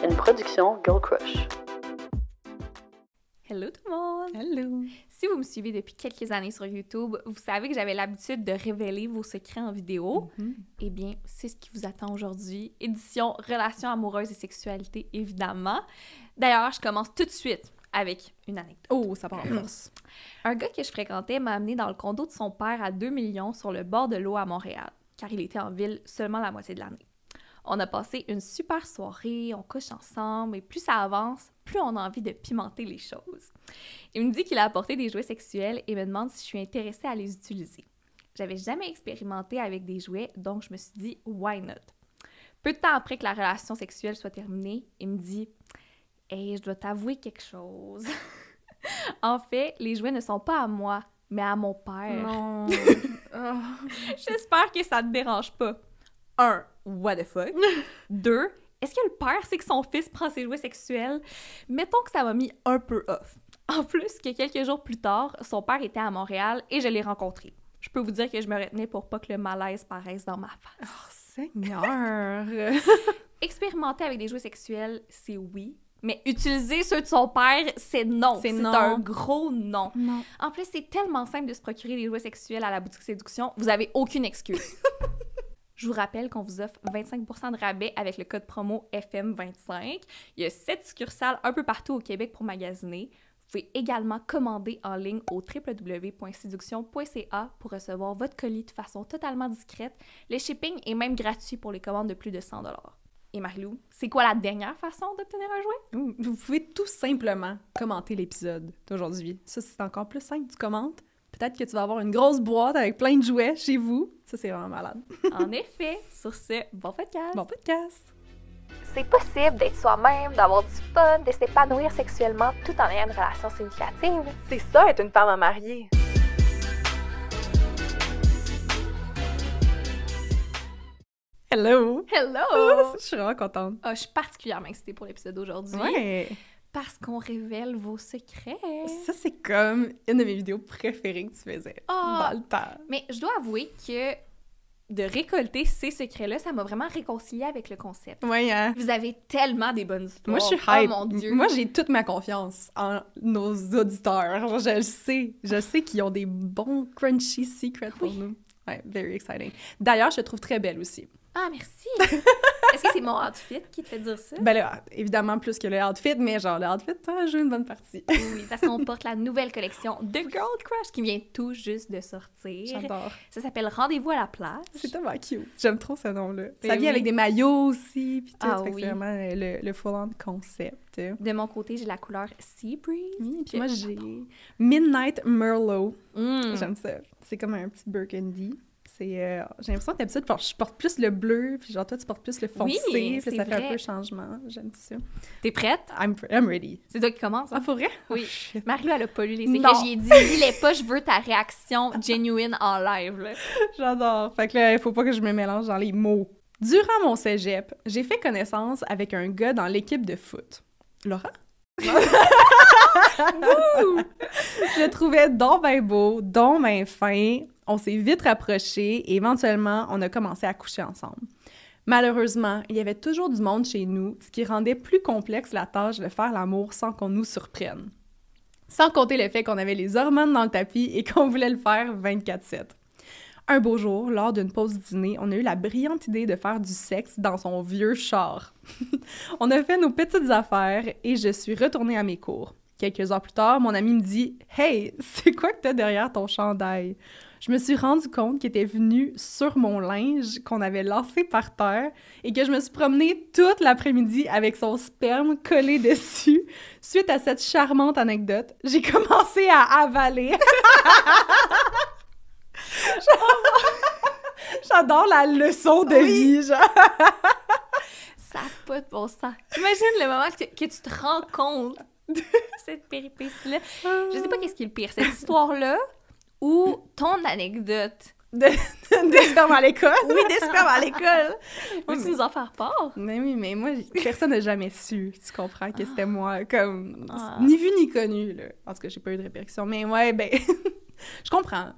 une production Girl Crush. Hello tout le monde! Hello! Si vous me suivez depuis quelques années sur YouTube, vous savez que j'avais l'habitude de révéler vos secrets en vidéo. Eh bien, c'est ce qui vous attend aujourd'hui. Édition Relations amoureuses et sexualité, évidemment. D'ailleurs, je commence tout de suite avec une anecdote. Oh, ça part en force. Un gars que je fréquentais m'a amené dans le condo de son père à 2 millions sur le bord de l'eau à Montréal, car il était en ville seulement la moitié de l'année. On a passé une super soirée, on couche ensemble, et plus ça avance, plus on a envie de pimenter les choses. Il me dit qu'il a apporté des jouets sexuels et me demande si je suis intéressée à les utiliser. J'avais jamais expérimenté avec des jouets, donc je me suis dit « why not ?» Peu de temps après que la relation sexuelle soit terminée, il me dit « hey, je dois t'avouer quelque chose. » En fait, les jouets ne sont pas à moi, mais à mon père. Non! J'espère que ça te dérange pas. 1. What the fuck? 2. Est-ce que le père sait que son fils prend ses jouets sexuels? Mettons que ça m'a mis un peu off. En plus, que quelques jours plus tard, son père était à Montréal et je l'ai rencontré. Je peux vous dire que je me retenais pour pas que le malaise paraisse dans ma face. Oh, Seigneur! Expérimenter avec des jouets sexuels, c'est oui. Mais utiliser ceux de son père, c'est non. C'est non. un gros non. Non. En plus, c'est tellement simple de se procurer des jouets sexuels à la boutique Séduction, vous avez aucune excuse. Je vous rappelle qu'on vous offre 25% de rabais avec le code promo FM25. Il y a 7 succursales un peu partout au Québec pour magasiner. Vous pouvez également commander en ligne au www.séduction.ca pour recevoir votre colis de façon totalement discrète. Le shipping est même gratuit pour les commandes de plus de 100 $. Et Marie-Lou, c'est quoi la dernière façon d'obtenir un jouet? Vous pouvez tout simplement commenter l'épisode d'aujourd'hui. Ça, c'est encore plus simple, tu commentes. Peut-être que tu vas avoir une grosse boîte avec plein de jouets chez vous. Ça, c'est vraiment malade. En effet, sur ce, bon podcast! Bon podcast! C'est possible d'être soi-même, d'avoir du fun, de s'épanouir sexuellement tout en ayant une relation significative. C'est ça, être une femme à marier. Hello! Hello! Je suis vraiment contente. Je suis particulièrement excitée pour l'épisode d'aujourd'hui. Ouais! Parce qu'on révèle vos secrets. Ça, c'est comme une de mes vidéos préférées que tu faisais Ah! dans le temps. Mais je dois avouer que de récolter ces secrets-là, ça m'a vraiment réconciliée avec le concept. Ouais, hein? Vous avez tellement des bonnes histoires. Moi, je suis hype. Oh mon Dieu! Moi, j'ai toute ma confiance en nos auditeurs. Genre, je le sais. Je sais qu'ils ont des bons crunchy secrets pour nous. Ouais, very exciting. D'ailleurs, je te trouve très belle aussi. Ah, merci! Est-ce que c'est mon outfit qui te fait dire ça? Ben là, évidemment, plus que le outfit, mais genre, le outfit, ça joue une bonne partie. Oui, parce qu'on porte la nouvelle collection de Girl Crush qui vient tout juste de sortir. J'adore. Ça s'appelle Rendez-vous à la plage. C'est tellement cute. J'aime trop ce nom-là. Ben Ça vient oui. avec des maillots aussi, puis tout. Ah Fait que oui. c'est vraiment le full-on concept. De mon côté, j'ai la couleur Sea Breeze. Oui, puis moi, j'ai Midnight Merlot. Mm. J'aime ça. C'est comme un petit burgundy. C'est, j'ai l'impression que d'habitude, je porte plus le bleu, puis genre toi, tu portes plus le foncé, Oui, puis c'est ça fait un vrai. peu changement. J'aime ça. T'es prête? I'm ready. C'est toi qui commence, hein? Ah, pour vrai? Oui. Oh, shit. Marie-Lou, elle a pas lu les secrets. Non. J'ai dit, lis-les pas, je veux ta réaction genuine en live. Là. J'adore. Fait que là, il faut pas que je me mélange dans les mots. Durant mon cégep, j'ai fait connaissance avec un gars dans l'équipe de foot. Laurent? Je le trouvais donc ben beau, donc ben fin. On s'est vite rapprochés et éventuellement, on a commencé à coucher ensemble. Malheureusement, il y avait toujours du monde chez nous, ce qui rendait plus complexe la tâche de faire l'amour sans qu'on nous surprenne. Sans compter le fait qu'on avait les hormones dans le tapis et qu'on voulait le faire 24/7. Un beau jour, lors d'une pause dîner, on a eu la brillante idée de faire du sexe dans son vieux char. On a fait nos petites affaires et je suis retournée à mes cours. Quelques heures plus tard, mon ami me dit « Hey, c'est quoi que t'as derrière ton chandail? » Je me suis rendu compte qu'il était venu sur mon linge qu'on avait lancé par terre et que je me suis promenée toute l'après-midi avec son sperme collé dessus. Suite à cette charmante anecdote, j'ai commencé à avaler. J'adore la leçon de vie, genre. Ça n'a pas de bon sens. Imagine le moment que tu te rends compte de cette péripétie-là. Je sais pas qu'est-ce qui est le pire, cette histoire-là ou ton anecdote. Des spermes à l'école? Oui, des spermes à l'école! Oui, Veux-tu nous en faire part? Mais oui, mais moi, personne n'a jamais su, tu comprends, que c'était moi, comme, Ah. ni vu ni connu, là. En tout cas, j'ai pas eu de répercussions, mais ouais, ben, je comprends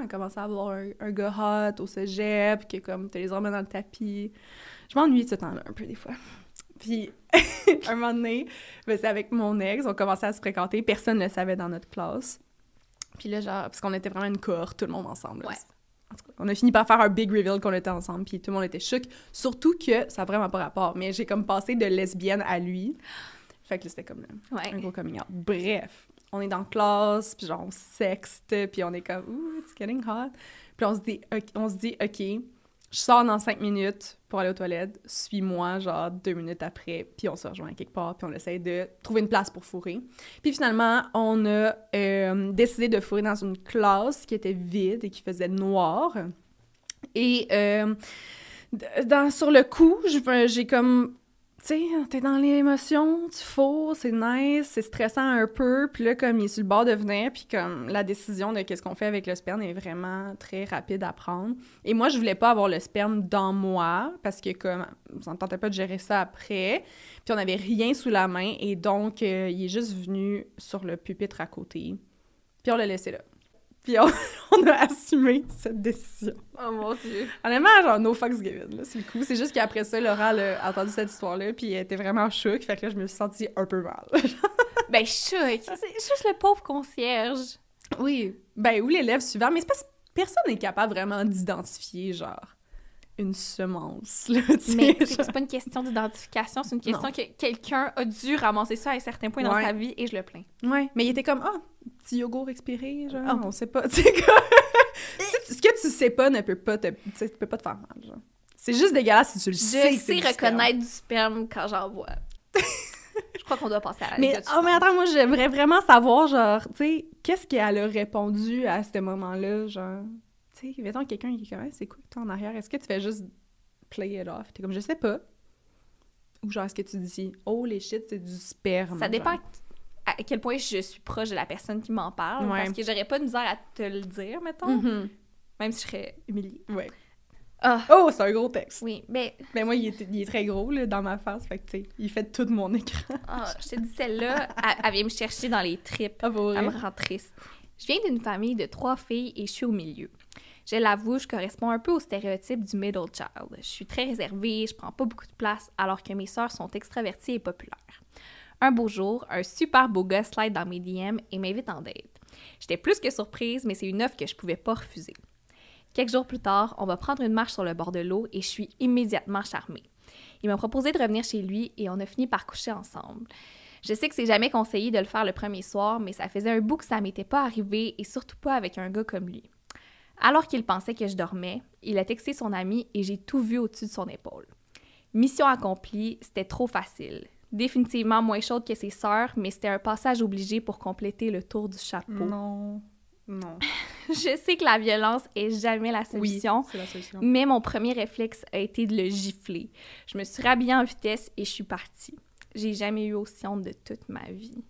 commencer à avoir un gars hot au cégep, que comme, t'as les hormones dans le tapis. Je m'ennuie de ce temps-là, un peu, des fois. Puis, un moment donné, ben, c'est avec mon ex, on commençait à se fréquenter. Personne ne le savait dans notre classe. Puis là, genre, parce qu'on était vraiment une cohorte, tout le monde ensemble. Là. Ouais. En tout cas, on a fini par faire un big reveal qu'on était ensemble, puis tout le monde était choqué. Surtout que ça n'a vraiment pas rapport. Mais j'ai comme passé de lesbienne à lui. Fait que là, c'était comme un gros coming out. Bref, on est dans la classe, puis genre, on sexte, puis on est comme « Ooh, it's getting hot ». Puis on se dit « OK, je sors dans 5 minutes pour aller aux toilettes, suis-moi, genre 2 minutes après, puis on se rejoint quelque part, puis on essaie de trouver une place pour fourrer. » Puis finalement, on a décidé de fourrer dans une classe qui était vide et qui faisait noir. Et sur le coup, j'ai comme... Tu sais, t'es dans l'émotion, tu fourres, c'est nice, c'est stressant un peu, puis là, comme il est sur le bord de venir, puis comme la décision de qu'est-ce qu'on fait avec le sperme est vraiment très rapide à prendre. Et moi, je voulais pas avoir le sperme dans moi, parce que comme, on ne tentait pas de gérer ça après, puis on n'avait rien sous la main, et donc, il est juste venu sur le pupitre à côté, puis on l'a laissé là. Puis on a assumé cette décision. Oh mon Dieu! Honnêtement, genre, no fucks given, là, c'est le coup. C'est juste qu'après ça, Laura a entendu cette histoire-là, puis elle était vraiment choquée, fait que là, je me suis sentie un peu mal. Ben, choquée! C'est juste le pauvre concierge. Oui. Ben, ou l'élève suivant, mais c'est parce que personne n'est capable vraiment d'identifier, genre, une semence, là, tu sais. Mais c'est pas une question d'identification, c'est une question que quelqu'un a dû ramasser ça à un certain point dans sa vie, et je le plains. Ouais, mais il était comme, petit yogourt expiré, genre, on sait pas, tu sais, comme... Ce que tu sais pas ne peut pas te faire mal, genre. C'est juste dégueulasse si tu le sais. Je sais reconnaître du sperme quand j'en vois. Je crois qu'on doit passer à la mais attends, moi, j'aimerais vraiment savoir, genre, tu sais, qu'est-ce qu'elle a répondu à ce moment-là, genre... Tu sais, mettons quelqu'un qui est comme, c'est quoi toi en arrière? Est-ce que tu fais juste play it off? T'es comme, je sais pas. Ou genre, est-ce que tu dis, oh les shit, c'est du sperme? Ça dépend genre. à quel point je suis proche de la personne qui m'en parle. Parce que j'aurais pas de misère à te le dire, mettons. Mm-hmm. Même si je serais humiliée. Ouais. Ah. Oh, c'est un gros texte. Oui, mais... Ben moi, il est très gros, là, dans ma face. Fait que, tu sais, il fait tout mon écran. Je te dis, celle-là, elle vient me chercher dans les tripes. Ah, pour vrai? Elle me rend triste. Je viens d'une famille de 3 filles et je suis au milieu. Je l'avoue, je corresponds un peu au stéréotype du middle child. Je suis très réservée, je prends pas beaucoup de place, alors que mes sœurs sont extraverties et populaires. Un beau jour, un super beau gars slide dans mes DM et m'invite en date. J'étais plus que surprise, mais c'est une offre que je pouvais pas refuser. Quelques jours plus tard, on va prendre une marche sur le bord de l'eau et je suis immédiatement charmée. Il m'a proposé de revenir chez lui et on a fini par coucher ensemble. Je sais que c'est jamais conseillé de le faire le premier soir, mais ça faisait un bout que ça m'était pas arrivé et surtout pas avec un gars comme lui. Alors qu'il pensait que je dormais, il a texté son ami et j'ai tout vu au-dessus de son épaule. Mission accomplie, c'était trop facile. Définitivement moins chaude que ses sœurs, mais c'était un passage obligé pour compléter le tour du chapeau. Non. Je sais que la violence est jamais la solution, oui, c'est la solution. Mais mon premier réflexe a été de le gifler. Je me suis rhabillée en vitesse et je suis partie. J'ai jamais eu aussi honte de toute ma vie.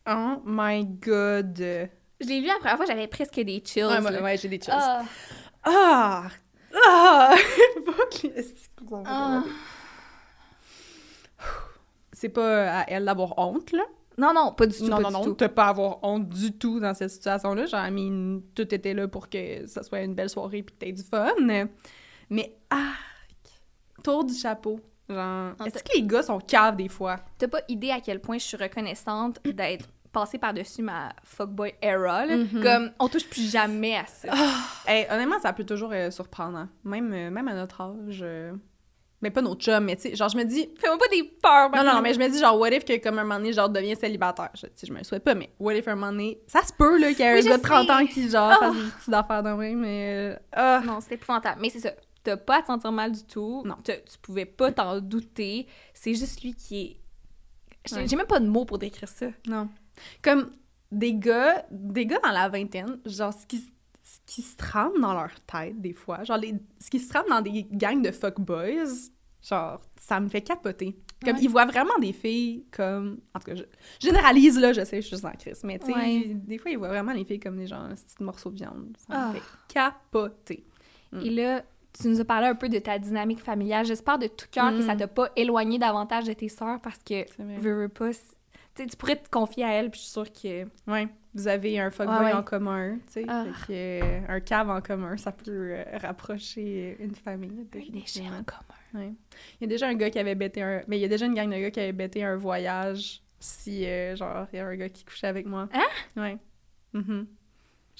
Oh my God! Je l'ai lu la première fois, j'avais presque des chills. Ouais, j'ai des chills. Ah! C'est pas à elle d'avoir honte, là. Non, pas du tout. Non, t'as pas à avoir honte du tout dans cette situation-là. Genre, tout était là pour que ça soit une belle soirée puis que t'aies du fun. Mais, tour du chapeau. Genre, est-ce que les gars sont caves des fois? T'as pas idée à quel point je suis reconnaissante d'être passée par-dessus ma fuckboy era, là. Comme, on touche plus jamais à ça. Hey, honnêtement, ça peut toujours surprendre. Hein. Même à notre âge... Mais pas notre chum, mais tu sais, genre, je me dis... Fais-moi pas des peurs, Non, mais je me dis, genre, what if que, comme un moment donné, genre, devient célibataire? Je me le souhaite pas, mais what if un moment donné... Ça se peut, là, qu'il y ait un gars de 30 ans qui, genre, fasse des petites affaires de même, mais... Non, c'est épouvantable. Mais c'est ça. T'as pas à te sentir mal du tout. Non. Tu pouvais pas t'en douter. C'est juste lui qui est... J'ai même pas de mots pour décrire ça. Non. Comme des gars dans la vingtaine, genre, ce qui se trame dans leur tête, des fois, genre, ce qui se trame dans des gangs de fuckboys, genre, ça me fait capoter. Comme, ils voient vraiment des filles comme... En tout cas, je généralise, là, je sais, je suis juste en crise, mais tu sais, des fois, ils voient vraiment les filles comme des gens, petits morceaux de viande. Ça me fait capoter. Et là, tu nous as parlé un peu de ta dynamique familiale. J'espère de tout cœur que ça t'a pas éloigné davantage de tes sœurs, parce que, veux pas... Tu pourrais te confier à elle, puis je suis sûre que... Ouais. vous avez un fuckboy Ouais. en commun, tu sais. Ah. Fait que, un cave en commun, ça peut rapprocher une famille. Un déchet définitivement. en commun. Ouais. Il y a déjà un gars qui avait bêté un... Mais il y a déjà une gang de gars qui avait bêté un voyage si, genre, il y a un gars qui couchait avec moi. Hein? Ouais. Mhm.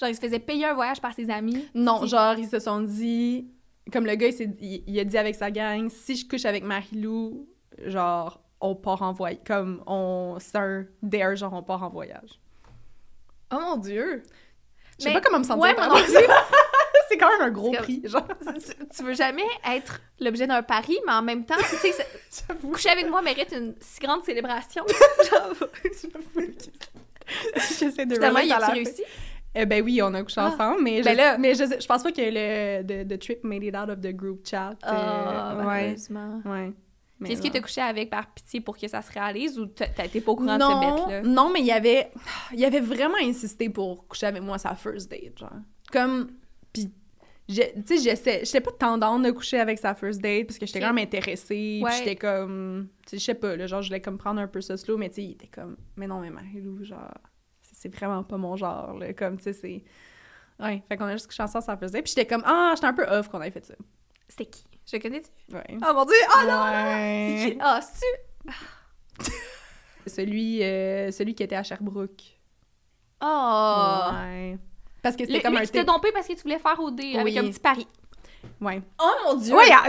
Genre, il se faisait payer un voyage par ses amis. Non, Si- genre, ils se sont dit... Comme le gars, il a dit avec sa gang, si je couche avec Marie-Lou, genre, on part en voyage. Comme, c'est un dare, genre, on part en voyage. Oh mon Dieu! Je sais Mais- pas comment me sentir. ouais, par moi non rapport à ça. C'est quand même un gros C'est comme- prix, genre. Tu veux jamais être l'objet d'un pari, mais en même temps, tu sais, J'avoue. coucher avec moi mérite une si grande célébration. Genre, J'essaie de finalement, relate il à a la réussi? Ben oui, on a couché Ah. ensemble, mais, Ben là- je pense pas que the trip made it out of the group chat. Ah, ouais, malheureusement. ouais. Puis est-ce que non. t'as couché avec par pitié pour que ça se réalise ou t'as été pas au courant de non, ce bête-là? non, mais il avait vraiment insisté pour coucher avec moi à sa first date, genre. Comme, puis, tu sais, j'étais pas tendance de coucher avec sa first date parce que j'étais Ok. quand même intéressée, Ouais. puis j'étais comme, tu sais, je sais pas, là, genre, je voulais comme prendre un peu ça slow, mais tu sais, il était comme, mais non, mais Marie-Lou, genre, c'est vraiment pas mon genre, là, comme, tu sais, c'est... Ouais, fait qu'on a juste couché ensemble à sa first date, puis j'étais comme, j'étais un peu off qu'on avait fait ça. C'était qui? Je connais-tu? Ouais. Oh mon Dieu! Oh non! Ouais. C'est qui? Ah, c'est... Celui qui était à Sherbrooke. Oh! Ouais. Parce que Lui, c'était comme lui un qui t'a dompé parce que tu voulais faire au dé avec Oui. un petit pari. Ouais. Oh mon Dieu! Ouais, il y a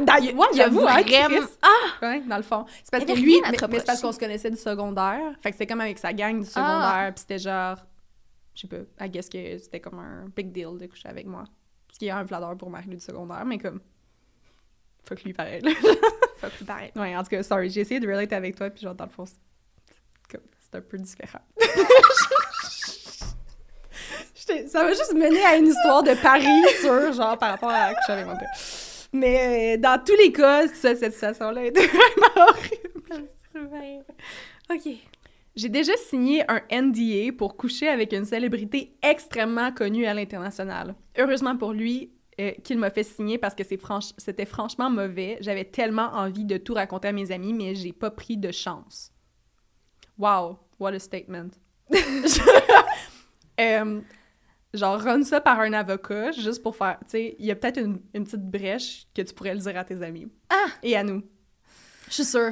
j'avoue, hein, vraiment... Chris. Ah! Ouais, dans le fond. C'est parce Il y que avait lui, rien à te mais c'est parce reprocher. qu'on se connaissait du secondaire. Fait que c'était comme avec sa gang du secondaire, puis c'était genre, je sais pas, I guess que c'était comme un big deal de coucher avec moi. Parce qu'il y a un flatteur pour Marie-Lou du secondaire, mais comme, fuck lui pareil. là. Fuck, plus pareil. Ouais, en tout cas, sorry, j'ai essayé de relate avec toi, puis genre, dans le fond, c'est un peu différent. Ça m'a juste mené à une histoire de pari sur, genre, par rapport à coucher avec mon père. Mais dans tous les cas, cette situation-là était vraiment horrible. OK. J'ai déjà signé un NDA pour coucher avec une célébrité extrêmement connue à l'international. Heureusement pour lui, qu'il m'a fait signer parce que c'était franchement mauvais. J'avais tellement envie de tout raconter à mes amis, mais j'ai pas pris de chance. Wow, what a statement. Genre, run ça par un avocat, juste pour faire... Tu sais, il y a peut-être une petite brèche que tu pourrais le dire à tes amis. Ah! Et à nous. Je suis sûre.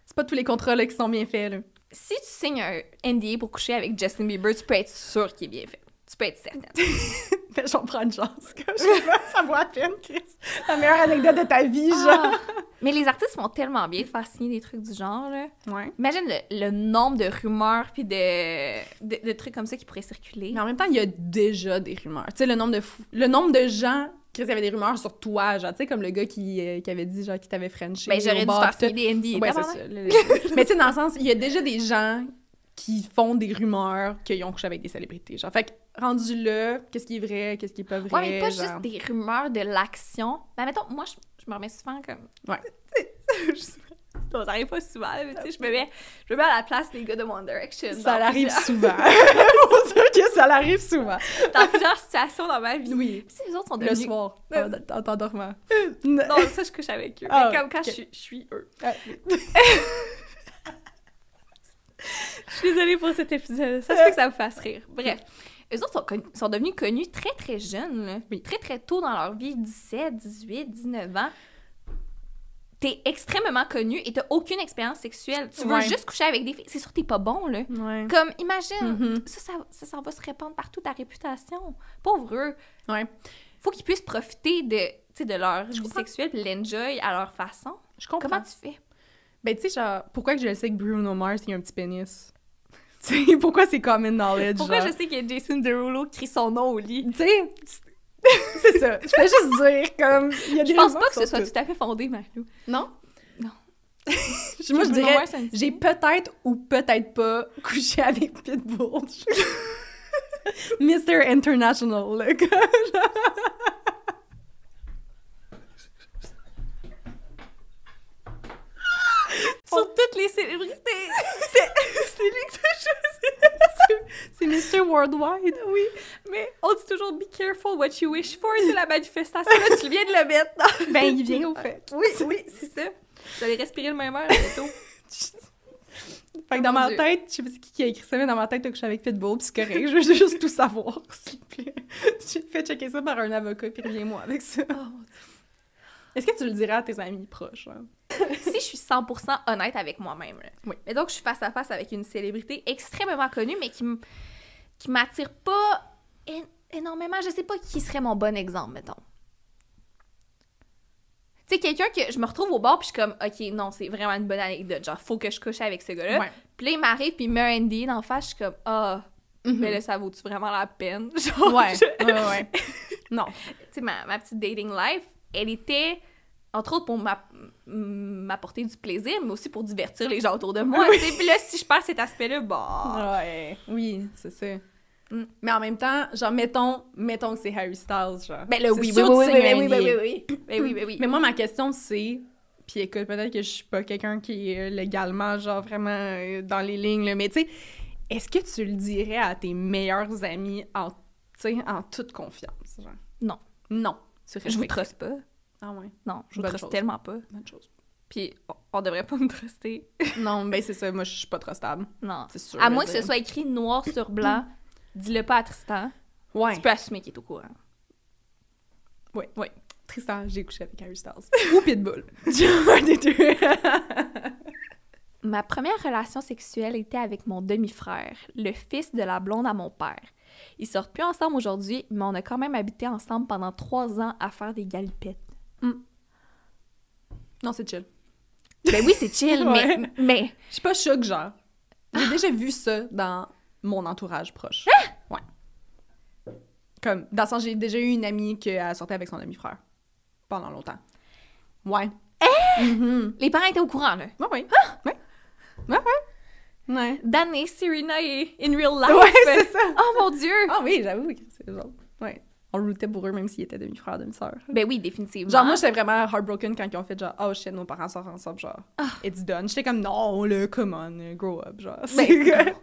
C'est pas tous les contrats là, qui sont bien faits, là. Si tu signes un NDA pour coucher avec Justin Bieber, tu peux être sûr qu'il est bien fait. Tu peux être certaine. Mais j'en prends une chance. Comme, je sais pas, ça vaut à peine, Chris. La meilleure anecdote de ta vie, genre. Ah! Mais les artistes font tellement bien de faire signer des trucs du genre, là. Ouais. Imagine le nombre de rumeurs puis de trucs comme ça qui pourraient circuler. Mais en même temps, il y a déjà des rumeurs. Tu sais, le nombre de gens... Chris, il y avait des rumeurs sur toi, genre, tu sais, comme le gars qui avait dit, genre, qui t'avait frenché. Ben, j'aurais au dû bar, faire tout. signer des NDA. Ouais, c'est ça. Mais tu sais, dans le sens, il y a déjà des gens qui font des rumeurs qu'ils ont couché avec des célébrités. Genre, fait que, rendu là, qu'est-ce qui est vrai, qu'est-ce qui est pas vrai, Ouais, mais pas genre... juste des rumeurs de l'action. Ben, mettons, moi, je me remets souvent comme... Ouais. Ça arrive pas souvent, mais tu sais, je me mets à la place des gars de One Direction. Ça dans l'arrive plusieurs- souvent. Faut dire que ça l'arrive souvent. Dans plusieurs situations dans ma vie. Oui. Puis si les autres sont Le devenus... soir, en t'endormant. Non, ça, je couche avec eux. Ah, mais comme quand ok. je suis eux. Ah, Je suis désolée pour cet épisode. Ça se peut que ça me fasse rire. Bref. Eux autres sont devenus connus très, très jeunes. Là. Oui. Très, très tôt dans leur vie. 17, 18, 19 ans. T'es extrêmement connu et t'as aucune expérience sexuelle. Tu veux Ouais. juste coucher avec des filles. C'est sûr que t'es pas bon, là. Ouais. Comme, imagine, Mhm. ça va se répandre partout, ta réputation. Pauvre eux. Ouais. Faut qu'ils puissent profiter de leur vie comprends. sexuelle puis l'enjoy à leur façon. Je comprends. Comment tu fais? Ben, tu sais, genre, pourquoi que je sais que Bruno Mars, il a un petit pénis? Tu sais, pourquoi c'est common knowledge, Pourquoi genre? je sais que Jason Derulo crie son nom au lit? Tu sais, c'est ça. Je fais juste dire, comme, il y a des Je pense rumeurs pas que ce sur soit tout. tout à fait fondé, Marie-Lou. Non? Non. Moi, je Bruno dirais, Mars, un petit j'ai peu. peut-être ou peut-être pas couché avec Pitbull. Mr. International, le gars. Sur toutes les célébrités. C'est lui que t'as choisi. C'est Mr. Worldwide. Oui, mais on dit toujours « Be careful what you wish for », c'est la manifestation. Là, tu viens de le mettre. Non? Ben, il vient au fait. Oui, c'est ça. Vous allez respirer le même air bientôt. Fait que Oh dans mon ma Dieu. tête, je sais pas qui a écrit ça, mais dans ma tête, t'as couché avec Pitbull, pis c'est correct, je veux juste tout savoir, s'il te plaît. J'ai fait checker ça par un avocat, puis reviens-moi avec ça. Oh, mon Dieu. Est-ce que tu le dirais à tes amis proches? Hein? Si je suis 100% honnête avec moi-même, là. Oui. Mais donc, je suis face à face avec une célébrité extrêmement connue, mais qui m'attire pas énormément. Je sais pas qui serait mon bon exemple, mettons. Tu sais, quelqu'un que je me retrouve au bar, puis je suis comme, OK, non, c'est vraiment une bonne anecdote. Genre, faut que je couche avec ce gars-là. Ouais. Puis là, il m'arrive, puis il met un NDA d'en face, je suis comme, ah, mais là, ça vaut-tu vraiment la peine? Genre, Ouais, ouais. Non. Tu sais, ma petite dating life, elle était, entre autres, pour m'apporter du plaisir, mais aussi pour divertir les gens autour de moi. Tu sais, puis là, si je perds cet aspect-là, bah... Ouais. Oui, c'est ça. Mm. Mais en même temps, genre, mettons que c'est Harry Styles, genre. Ben là, C'est oui, sûr oui, que oui, c'est oui, un oui, NDA. oui, oui, oui, oui, oui, oui. Mais moi, ma question, c'est... Puis écoute, peut-être que je suis pas quelqu'un qui est légalement, genre, vraiment dans les lignes, là, mais tu sais, est-ce que tu le dirais à tes meilleurs amis en toute confiance, genre? Non. Non. Tu Je vous respectes. truste pas. Ah ouais, Non, je vous Bonne truste chose. tellement pas. bonne chose. Puis on devrait pas me truster. Non, ben c'est ça, moi, je suis pas trustable, Non. c'est sûr. À je moins veux que ce dire. soit écrit noir sur blanc, dis-le pas à Tristan. Ouais. Tu peux assumer qu'il est au courant. Ouais. Tristan, j'ai couché avec Harry Styles. Ou Pitbull. Un des deux. Ma première relation sexuelle était avec mon demi-frère, le fils de la blonde à mon père. Ils sortent plus ensemble aujourd'hui, mais on a quand même habité ensemble pendant 3 ans à faire des galipettes. Non, c'est chill. Ben oui, c'est chill, Ouais. mais Je suis pas choc, genre. J'ai déjà vu ça dans mon entourage proche. Ouais. Comme, dans le sens, j'ai déjà eu une amie qui a sorti avec son demi-frère. Pendant longtemps. Ouais. Mhm. les parents étaient au courant, là. Ouais, ouais. Ouais. Ouais, ouais. Ouais. Dan et Serena est in real life. Ouais, c'est ça. Oh mon Dieu! Ah oui, j'avoue que c'est eux autres. Ouais. On le rootait pour eux, même s'ils étaient demi-frères, demi-sœurs. Ben oui, définitivement. Genre, moi, j'étais vraiment heartbroken quand ils ont fait genre, oh shit, nos parents sortent ensemble, genre, it's done. J'étais comme, non, come on, grow up, genre. Ben, C'est-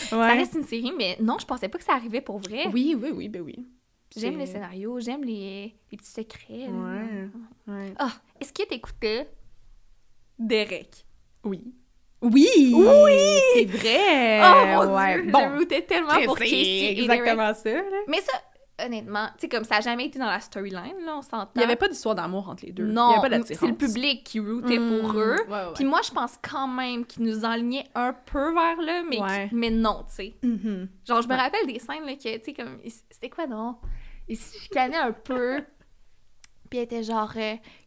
Ça ouais. reste une série, mais non, je pensais pas que ça arrivait pour vrai. Oui, oui, oui, ben oui. J'aime les C'est- scénarios, j'aime les petits secrets. Ouais, ouais. Ah, est-ce que t'écoutais Derek? Oui. Oui! Oui! C'est vrai! Oh mon ouais. Dieu, Bon, je rootais tellement pour c'est Casey et Derek. exactement ça, là. Mais ça, honnêtement, tu sais, comme ça a jamais été dans la storyline, là, on s'entend. Il n'y avait pas d'histoire d'amour entre les deux. Non, Il n'y avait pas d'attirance. c'est le public qui rootait pour Mm, eux. ouais, ouais. Puis moi, je pense quand même qu'ils nous enlignaient un peu vers là, mais, Ouais. mais non, tu sais. Mhm. Genre, je me Ouais. rappelle des scènes, là, que, tu sais, comme, c'était quoi, non? Ils se chicanaient un peu, puis elle était genre,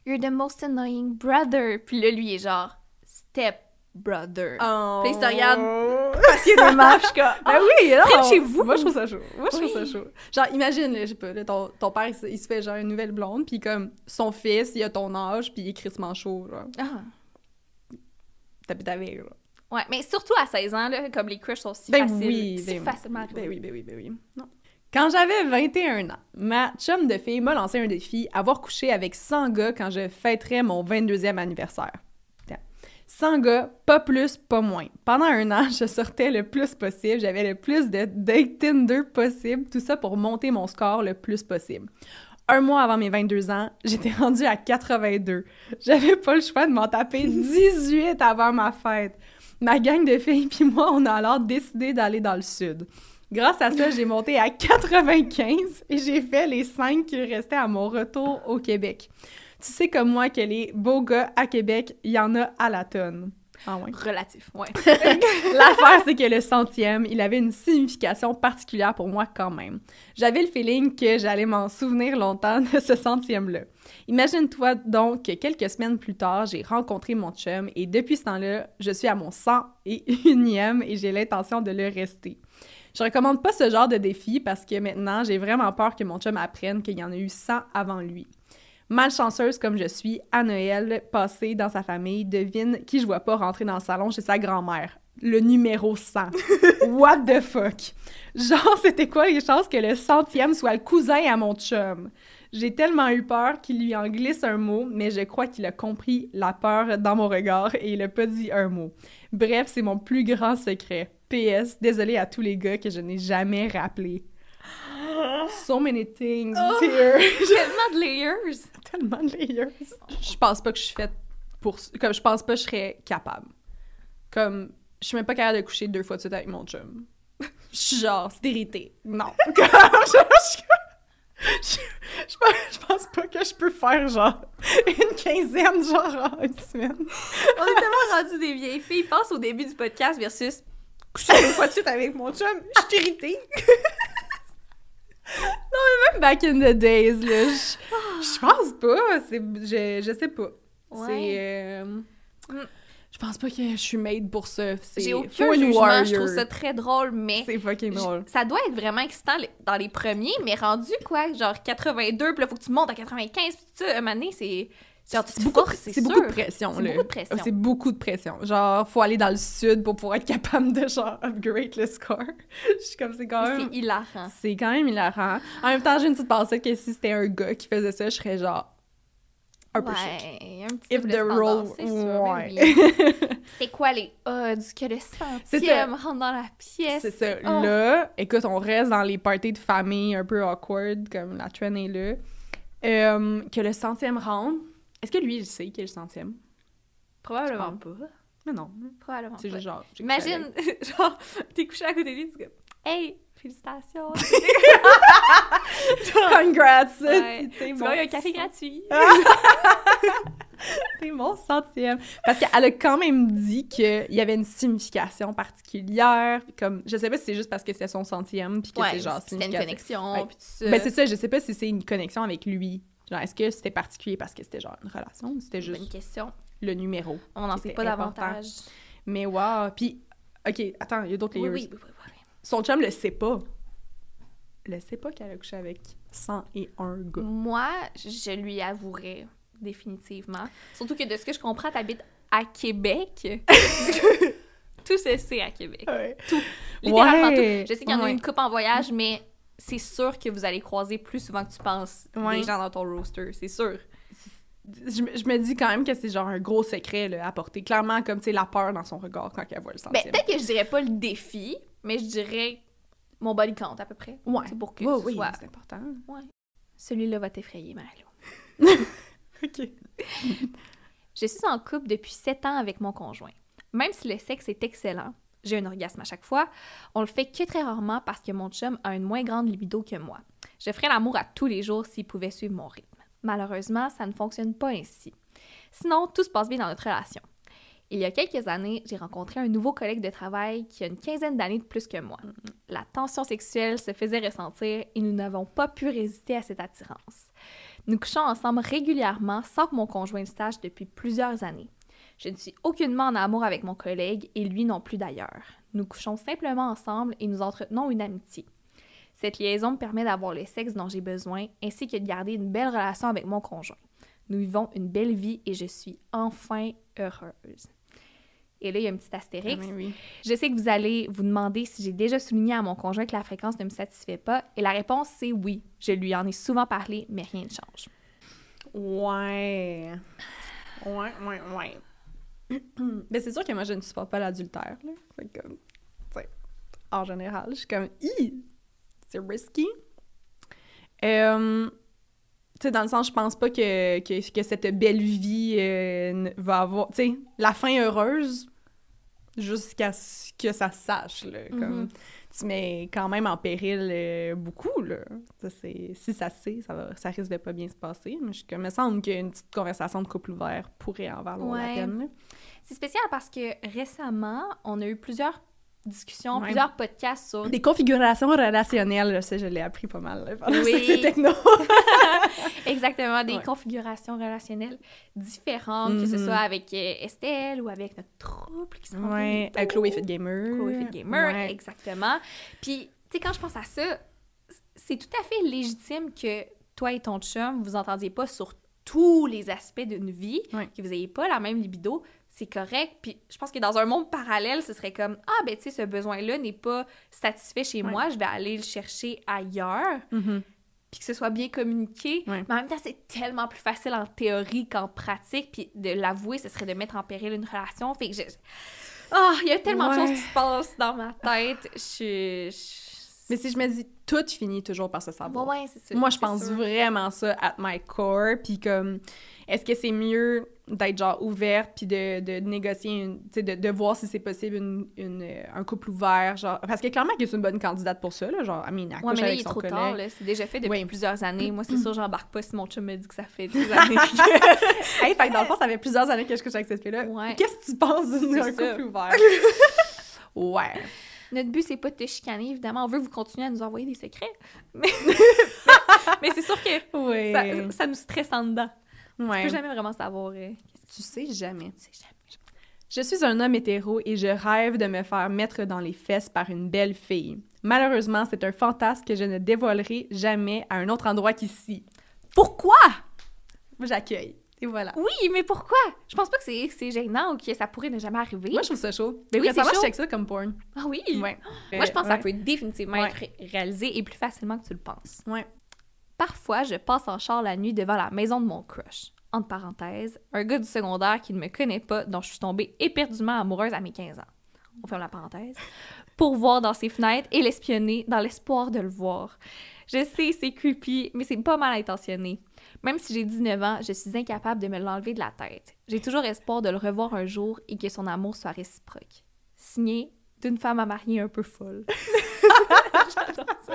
You're the most annoying brother. Puis là, lui, il est genre, Step brother. Oh. Puis il se regarde passionnément, puis je suis comme, Ben oui, non! French chez vous. Moi, je trouve ça chaud. Moi, je trouve ça Oui. chaud. Genre, imagine, là, je sais pas, là, ton père, il se fait genre une nouvelle blonde, puis comme, son fils, il a ton âge, puis il est crissement chaud, genre. Ah. T'habites avec, là. Ouais, mais surtout à 16 ans, là, comme les crushs sont si Ben faciles. oui, si ben oui. facilement arrivés. Ben oui, ben oui, ben oui. Non. Quand j'avais 21 ans, ma chum de fille m'a lancé un défi, avoir couché avec 100 gars quand je fêterais mon 22e anniversaire. 100 gars, pas plus, pas moins. Pendant un an, je sortais le plus possible, j'avais le plus de dates Tinder possible, tout ça pour monter mon score le plus possible. Un mois avant mes 22 ans, j'étais rendue à 82. J'avais pas le choix de m'en taper 18 avant ma fête. Ma gang de filles puis moi, on a alors décidé d'aller dans le sud. Grâce à ça, j'ai monté à 95 et j'ai fait les 5 qui restaient à mon retour au Québec. Tu sais comme moi que les beaux gars à Québec, il y en a à la tonne. Ah ouais. Relatif, ouais. L'affaire, c'est que le 100e, il avait une signification particulière pour moi quand même. J'avais le feeling que j'allais m'en souvenir longtemps de ce 100e-là. Imagine-toi donc que quelques semaines plus tard, j'ai rencontré mon chum et depuis ce temps-là, je suis à mon 101e et j'ai l'intention de le rester. Je recommande pas ce genre de défi parce que maintenant, j'ai vraiment peur que mon chum apprenne qu'il y en a eu 100 avant lui. Malchanceuse comme je suis, à Noël passé dans sa famille, devine qui je vois pas rentrer dans le salon chez sa grand-mère. Le numéro 100. What the fuck? Genre, c'était quoi les chances que le 100e soit le cousin à mon chum? J'ai tellement eu peur qu'il lui en glisse un mot, mais je crois qu'il a compris la peur dans mon regard et il a pas dit un mot. Bref, c'est mon plus grand secret. PS, désolée à tous les gars que je n'ai jamais rappelés. So many things here. Tellement de layers. Tellement de layers. Je pense pas que je suis faite Comme, je pense pas que je serais capable. Comme, je suis même pas capable de coucher 2 fois de suite avec mon chum. Je suis genre, c'est irrité. Non. Comme, je pense pas que je peux faire, genre, une quinzaine, genre, en une semaine. On est tellement rendus des vieilles filles. Pense au début du podcast versus coucher 2 fois de suite avec mon chum. Je suis irritée. Même back in the days, là, je pense pas. Je sais pas. Ouais. Je pense pas que je suis made pour ça. J'ai aucun jugement, je trouve ça très drôle, mais... C'est fucking drôle. Ça doit être vraiment excitant dans les premiers, mais rendu, quoi, genre 82, puis là, faut que tu montes à 95, puis tout ça, un moment donné, c'est... Genre, c'est beaucoup de pression, là. C'est beaucoup de pression. C'est beaucoup de pression. Genre, faut aller dans le sud pour pouvoir être capable de, genre, upgrade le score. Je suis comme, c'est quand même... C'est hilarant. C'est quand même hilarant. En même temps, j'ai une petite pensée que si c'était un gars qui faisait ça, je serais genre... un peu chic. Un petit If peu the de standard, role... c'est sûr, Ouais. mais oui. C'est quoi les odds que le C'est centième rentre dans la pièce? C'est ça. Oh. Là, écoute, on reste dans les parties de famille un peu awkward, comme la trend est là. Que le centième rentre... Est-ce que lui, il sait qu'il est le centième? Probablement pas. Mais non. Probablement C'est pas. juste genre... Imagine, genre, t'es couché à côté de lui, tu dis « Hey, félicitations! » Congrats! Ouais. T'es Tu mon... vois, il y a un café gratuit. T'es mon centième. Parce qu'elle a quand même dit qu'il y avait une signification particulière. Comme, je sais pas si c'est juste parce que c'est son centième, puis que c'est genre c'était une significatif. connexion, Ouais. puis tout ça. Ben c'est ça, je sais pas si c'est une connexion avec lui. Genre, est-ce que c'était particulier parce que c'était genre une relation ou c'était Bonne juste question. le numéro? On n'en qui sait était pas important. davantage. Mais wow! Puis, OK, attends, il y a d'autres Oui, layers. oui. Son chum le sait pas. Le sait pas qu'elle a couché avec 101 gars. Moi, je lui avouerais définitivement. Surtout que de ce que je comprends, t'habites à Québec. Tout se sait à Québec. Ouais. Tout. Littéralement Ouais. tout. Je sais qu'il y en a Ouais. une couple en voyage, mais c'est sûr que vous allez croiser plus souvent que tu penses Ouais. des gens dans ton roster. C'est sûr. Je me dis quand même que c'est genre un gros secret là, à porter. Clairement, comme, tu sais, la peur dans son regard quand elle voit le Ben, centième. peut-être que je dirais pas le défi, mais je dirais mon body count à peu près. Ouais. C'est pour que Ouais, ce oui, soit... c'est important. Celui-là va t'effrayer, Marie-Lou. OK. Je suis en couple depuis 7 ans avec mon conjoint. Même si le sexe est excellent, j'ai un orgasme à chaque fois, on le fait que très rarement parce que mon chum a une moins grande libido que moi. Je ferais l'amour à tous les jours s'il pouvait suivre mon rythme. Malheureusement, ça ne fonctionne pas ainsi. Sinon, tout se passe bien dans notre relation. Il y a quelques années, j'ai rencontré un nouveau collègue de travail qui a une quinzaine d'années de plus que moi. La tension sexuelle se faisait ressentir et nous n'avons pas pu résister à cette attirance. Nous couchons ensemble régulièrement sans que mon conjoint le sache depuis plusieurs années. Je ne suis aucunement en amour avec mon collègue et lui non plus d'ailleurs. Nous couchons simplement ensemble et nous entretenons une amitié. Cette liaison me permet d'avoir le sexe dont j'ai besoin ainsi que de garder une belle relation avec mon conjoint. Nous vivons une belle vie et je suis enfin heureuse. Et là, il y a un petit astérix. Ah, oui. Je sais que vous allez vous demander si j'ai déjà souligné à mon conjoint que la fréquence ne me satisfait pas. Et la réponse, c'est oui. Je lui en ai souvent parlé, mais rien ne change. Ouais. Mais c'est sûr que moi, je ne supporte pas l'adultère, là. Fait que, tu sais, en général, je suis comme, c'est risky. Tu sais, dans le sens, je pense pas que cette belle vie va avoir, tu sais, la fin heureuse jusqu'à ce que ça se sache, là. Comme, tu mets quand même en péril beaucoup, là. Ça, si ça se sait, ça risque de pas bien se passer. Mais il me semble qu'une petite conversation de couple ouvert pourrait en valoir la peine, là. C'est spécial parce que récemment, on a eu plusieurs discussions, Ouais. plusieurs podcasts sur... Des configurations relationnelles, là, ça, je l'ai appris pas mal, là, pendant Oui. ces techno. Exactement, des Ouais. configurations relationnelles différentes, que ce soit avec Estelle ou avec notre trouble qui se rend Ouais, bientôt. Chloé Fit Gamer. Chloé Fit Gamer, Ouais. exactement. Puis, tu sais, quand je pense à ça, c'est tout à fait légitime que toi et ton chum, vous entendiez pas sur tous les aspects d'une vie, Ouais. que vous n'ayez pas la même libido, c'est correct. Puis je pense que dans un monde parallèle, ce serait comme « Ah, ben tu sais, ce besoin-là n'est pas satisfait chez Ouais. moi, je vais aller le chercher ailleurs. Mhm. » Puis que ce soit bien communiqué. Ouais. Mais en même temps, c'est tellement plus facile en théorie qu'en pratique. Puis de l'avouer, ce serait de mettre en péril une relation. Fait que il y a tellement de Ouais. choses qui se passent dans ma tête. Mais si je me dis, tout finit toujours par se savoir. Ouais, c'est ça. Moi, je c'est pense sûr. vraiment ça at my core. Puis comme, est-ce que c'est mieux d'être genre ouverte puis de négocier, tu sais, de voir si c'est possible un couple ouvert, genre... Parce que clairement que c'est une bonne candidate pour ça, là, genre, Amina, Ouais, couche mais là, avec il est son trop collègue. tard, là. C'est déjà fait depuis Oui. plusieurs années. Moi, c'est sûr, j'embarque pas si mon chum me dit que ça fait des années. Hey, fait que dans le fond, ça fait plusieurs années que je couche avec cette fille-là. Ouais. Qu'est-ce que tu penses d'un C'est ça. couple ouvert? Ouais. Notre but, c'est pas de te chicaner, évidemment. On veut que vous continuez à nous envoyer des secrets. Mais, mais c'est sûr que Oui. ça nous stresse en dedans. Ouais. Tu peux jamais vraiment savoir. Tu sais jamais. Tu sais jamais. Je suis un homme hétéro et je rêve de me faire mettre dans les fesses par une belle fille. Malheureusement, c'est un fantasme que je ne dévoilerai jamais à un autre endroit qu'ici. Pourquoi? Moi, j'accueille. Et voilà. Oui, mais pourquoi? Je pense pas que c'est gênant ou que ça pourrait ne jamais arriver. Moi, je trouve ça chaud. Mais oui, c'est récemment, chaud. je check ça comme porn. Ah oui? Ouais. Moi, je pense que ça Ouais. peut définitivement Ouais. être réalisé et plus facilement que tu le penses. Ouais. Parfois, je passe en char la nuit devant la maison de mon crush. Entre parenthèses, un gars du secondaire qui ne me connaît pas, dont je suis tombée éperdument amoureuse à mes 15 ans. On ferme la parenthèse. Pour voir dans ses fenêtres et l'espionner dans l'espoir de le voir. Je sais, c'est creepy, mais c'est pas mal intentionné. Même si j'ai 19 ans, je suis incapable de me l'enlever de la tête. J'ai toujours espoir de le revoir un jour et que son amour soit réciproque. Signé d'une femme à marier un peu folle. J'adore ça.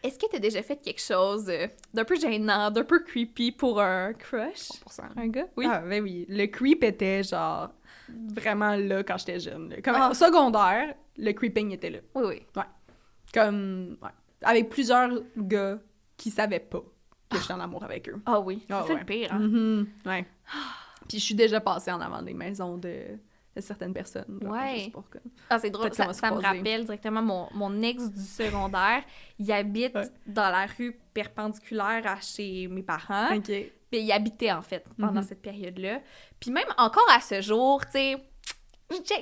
Est-ce que t'as déjà fait quelque chose d'un peu gênant, d'un peu creepy pour un crush? 100%. Un gars? Oui. Ah, ben oui. Le creep était genre vraiment là quand j'étais jeune. Là. Comme Ah. au secondaire, le creeping était là. Oui, oui. Comme, ouais. Avec plusieurs gars qui savaient pas que j'étais en amour avec eux. Ah oui, Ah c'est ouais. le pire. Hein? Mhm, ouais. Puis je suis déjà passée en avant des maisons de certaines personnes. Genre, Ouais. juste pour que... Ah, c'est drôle, Peut-être qu'on va se ça me croiser. rappelle directement mon ex du secondaire. Il habite Ouais. dans la rue perpendiculaire à chez mes parents. OK. Puis il habitait, en fait, pendant Mhm. cette période-là. Puis même encore à ce jour, tu sais,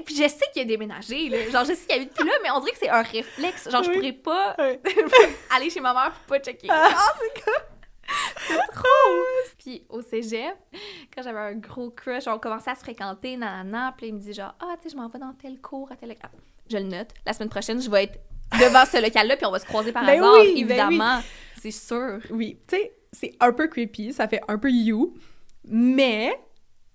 puis je sais qu'il a déménagé, là. Genre, je sais qu'il habite plus là, mais on dirait que c'est un réflexe. Genre, je Oui. pourrais pas Ouais. aller chez ma mère pour pas checker. C'est trop! Puis au cégep, quand j'avais un gros crush, on commençait à se fréquenter, nanana, puis là, il me dit genre « Ah, tu sais, je m'en vais dans tel cours, à tel local. » Je le note. La semaine prochaine, je vais être devant ce local-là, puis on va se croiser par Ben hasard, oui, ben évidemment. C'est sûr. Oui, tu sais, c'est un peu creepy, ça fait un peu you, mais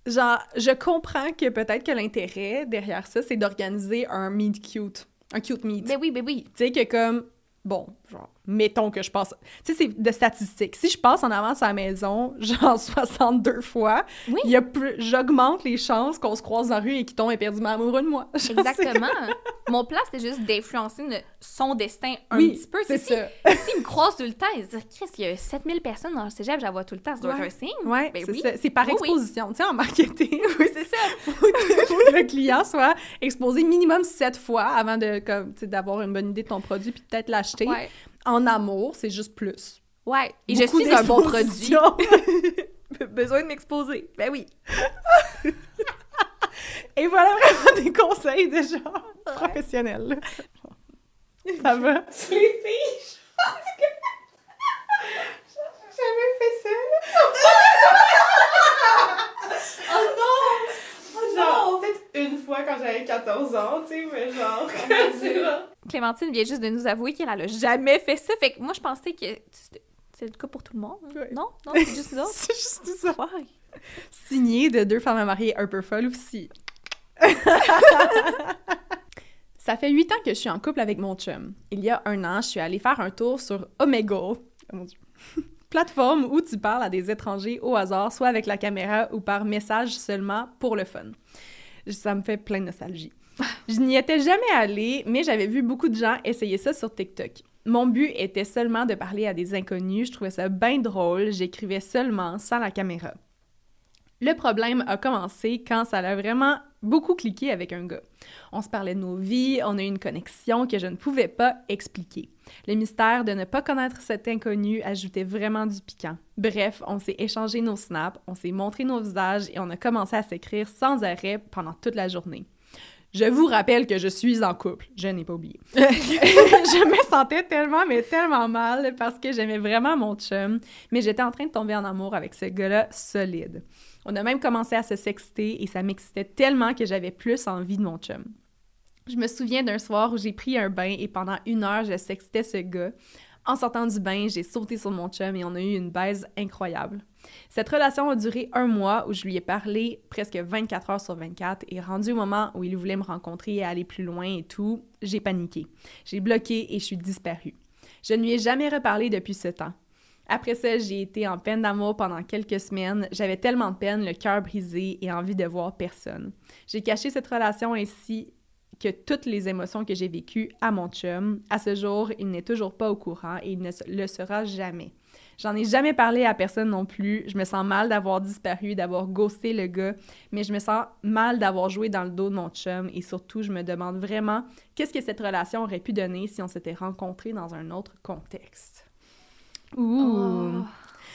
genre, je comprends que peut-être que l'intérêt derrière ça, c'est d'organiser un meet cute, un cute meet. Ben oui, ben oui. Tu sais, que comme, bon, genre, mettons que je passe... Tu sais, c'est de statistiques. Si je passe en avant de sa maison, genre 62 fois, Oui. il y a plus... j'augmente les chances qu'on se croise dans la rue et qu'il tombe éperdument amoureux de moi. Genre, Exactement. Mon plan, c'était juste d'influencer son destin un Oui, petit peu. c'est Si- ça. S'il me croise tout le temps, il se dit « Chris, il y a 7000 personnes dans le cégep, je la vois tout le temps, ça doit Ouais. être un signe. Ouais, Ben c'est oui. ça. C'est par Oui, oui. exposition. Tu sais, en marketing, Oui, c'est ça. faut que le client soit exposé minimum 7 fois avant de, comme, tu sais, d'avoir une bonne idée de ton produit puis peut-être l'acheter. Ouais. En amour, c'est juste plus. Ouais. Et je Beaucoup suis un bon produit. d'exposition. Besoin de m'exposer. Ben oui. Et voilà vraiment des conseils de genre professionnels. là. Ça va? Les filles, je pense que j'ai jamais fait ça. Oh non! Genre, peut-être une fois quand j'avais 14 ans, tu sais, mais genre... c'est genre... Clémentine vient juste de nous avouer qu'elle a jamais fait ça. Fait que moi, je pensais que c'est le cas pour tout le monde. Ouais. Non? Non, c'est juste nous autres. C'est juste ça. Ouais. Signé de 2 femmes à marier un peu folle aussi. Ça fait 8 ans que je suis en couple avec mon chum. Il y a 1 an, je suis allée faire un tour sur Omegle. Oh mon Dieu. Plateforme où tu parles à des étrangers au hasard, soit avec la caméra ou par message seulement pour le fun. Ça me fait plein de nostalgie. Je n'y étais jamais allée, mais j'avais vu beaucoup de gens essayer ça sur TikTok. Mon but était seulement de parler à des inconnus, je trouvais ça bien drôle, j'écrivais seulement sans la caméra. Le problème a commencé quand ça a vraiment beaucoup cliqué avec un gars. On se parlait de nos vies, on a eu une connexion que je ne pouvais pas expliquer. Le mystère de ne pas connaître cet inconnu ajoutait vraiment du piquant. Bref, on s'est échangé nos snaps, on s'est montré nos visages et on a commencé à s'écrire sans arrêt pendant toute la journée. Je vous rappelle que je suis en couple. Je n'ai pas oublié. Je me sentais tellement, mais tellement mal parce que j'aimais vraiment mon chum, mais j'étais en train de tomber en amour avec ce gars-là solide. On a même commencé à se sexter et ça m'excitait tellement que j'avais plus envie de mon chum. Je me souviens d'un soir où j'ai pris un bain et pendant 1 heure, je sextais ce gars. En sortant du bain, j'ai sauté sur mon chum et on a eu une baise incroyable. Cette relation a duré 1 mois où je lui ai parlé presque 24 heures sur 24 et rendu au moment où il voulait me rencontrer et aller plus loin et tout, j'ai paniqué. J'ai bloqué et je suis disparue. Je ne lui ai jamais reparlé depuis ce temps. Après ça, j'ai été en peine d'amour pendant quelques semaines. J'avais tellement de peine, le cœur brisé et envie de voir personne. J'ai caché cette relation ainsi que toutes les émotions que j'ai vécues à mon chum. À ce jour, il n'est toujours pas au courant et il ne le sera jamais. J'en ai jamais parlé à personne non plus. Je me sens mal d'avoir disparu, d'avoir ghosté le gars, mais je me sens mal d'avoir joué dans le dos de mon chum et surtout, je me demande vraiment qu'est-ce que cette relation aurait pu donner si on s'était rencontrés dans un autre contexte. Ouh! Oh.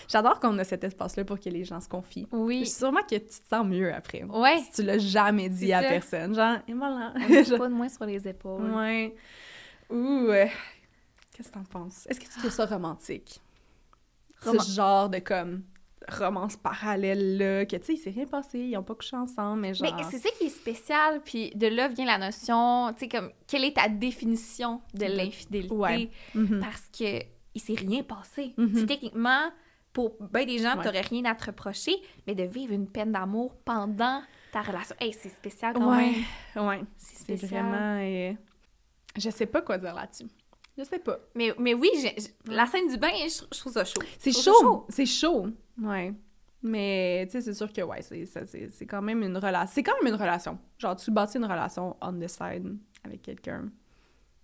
J'adore qu'on a cet espace-là pour que les gens se confient. Oui. Sûrement que tu te sens mieux après. Ouais. Si tu l'as jamais dit C'est à ça. personne. Genre, et voilà. On ne pas de moins sur les épaules. Ouais. Ouh! Qu'est-ce que t'en penses? Est-ce que tu trouves ça romantique? Ce genre de, comme, romance parallèle-là, que, tu sais, il s'est rien passé, ils ont pas couché ensemble, mais genre... Mais c'est ça qui est spécial, puis de là vient la notion, tu sais, comme, quelle est ta définition de l'infidélité? Ouais. Mhm. Parce que il s'est rien passé. Mhm. Tu sais, techniquement, pour bien des gens, Ouais. t'aurais rien à te reprocher, mais de vivre une peine d'amour pendant ta relation, hey, c'est spécial quand Ouais, même. ouais. C'est C'est spécial. vraiment... Je sais pas quoi dire là-dessus. Je sais pas. Mais oui, la scène du bain, je trouve ça chaud. C'est Je trouve ça chaud! C'est chaud! Ouais. Mais, tu sais, c'est sûr que, ouais, c'est quand même une relation. C'est quand même une relation. Genre, tu bâtis une relation on the side avec quelqu'un.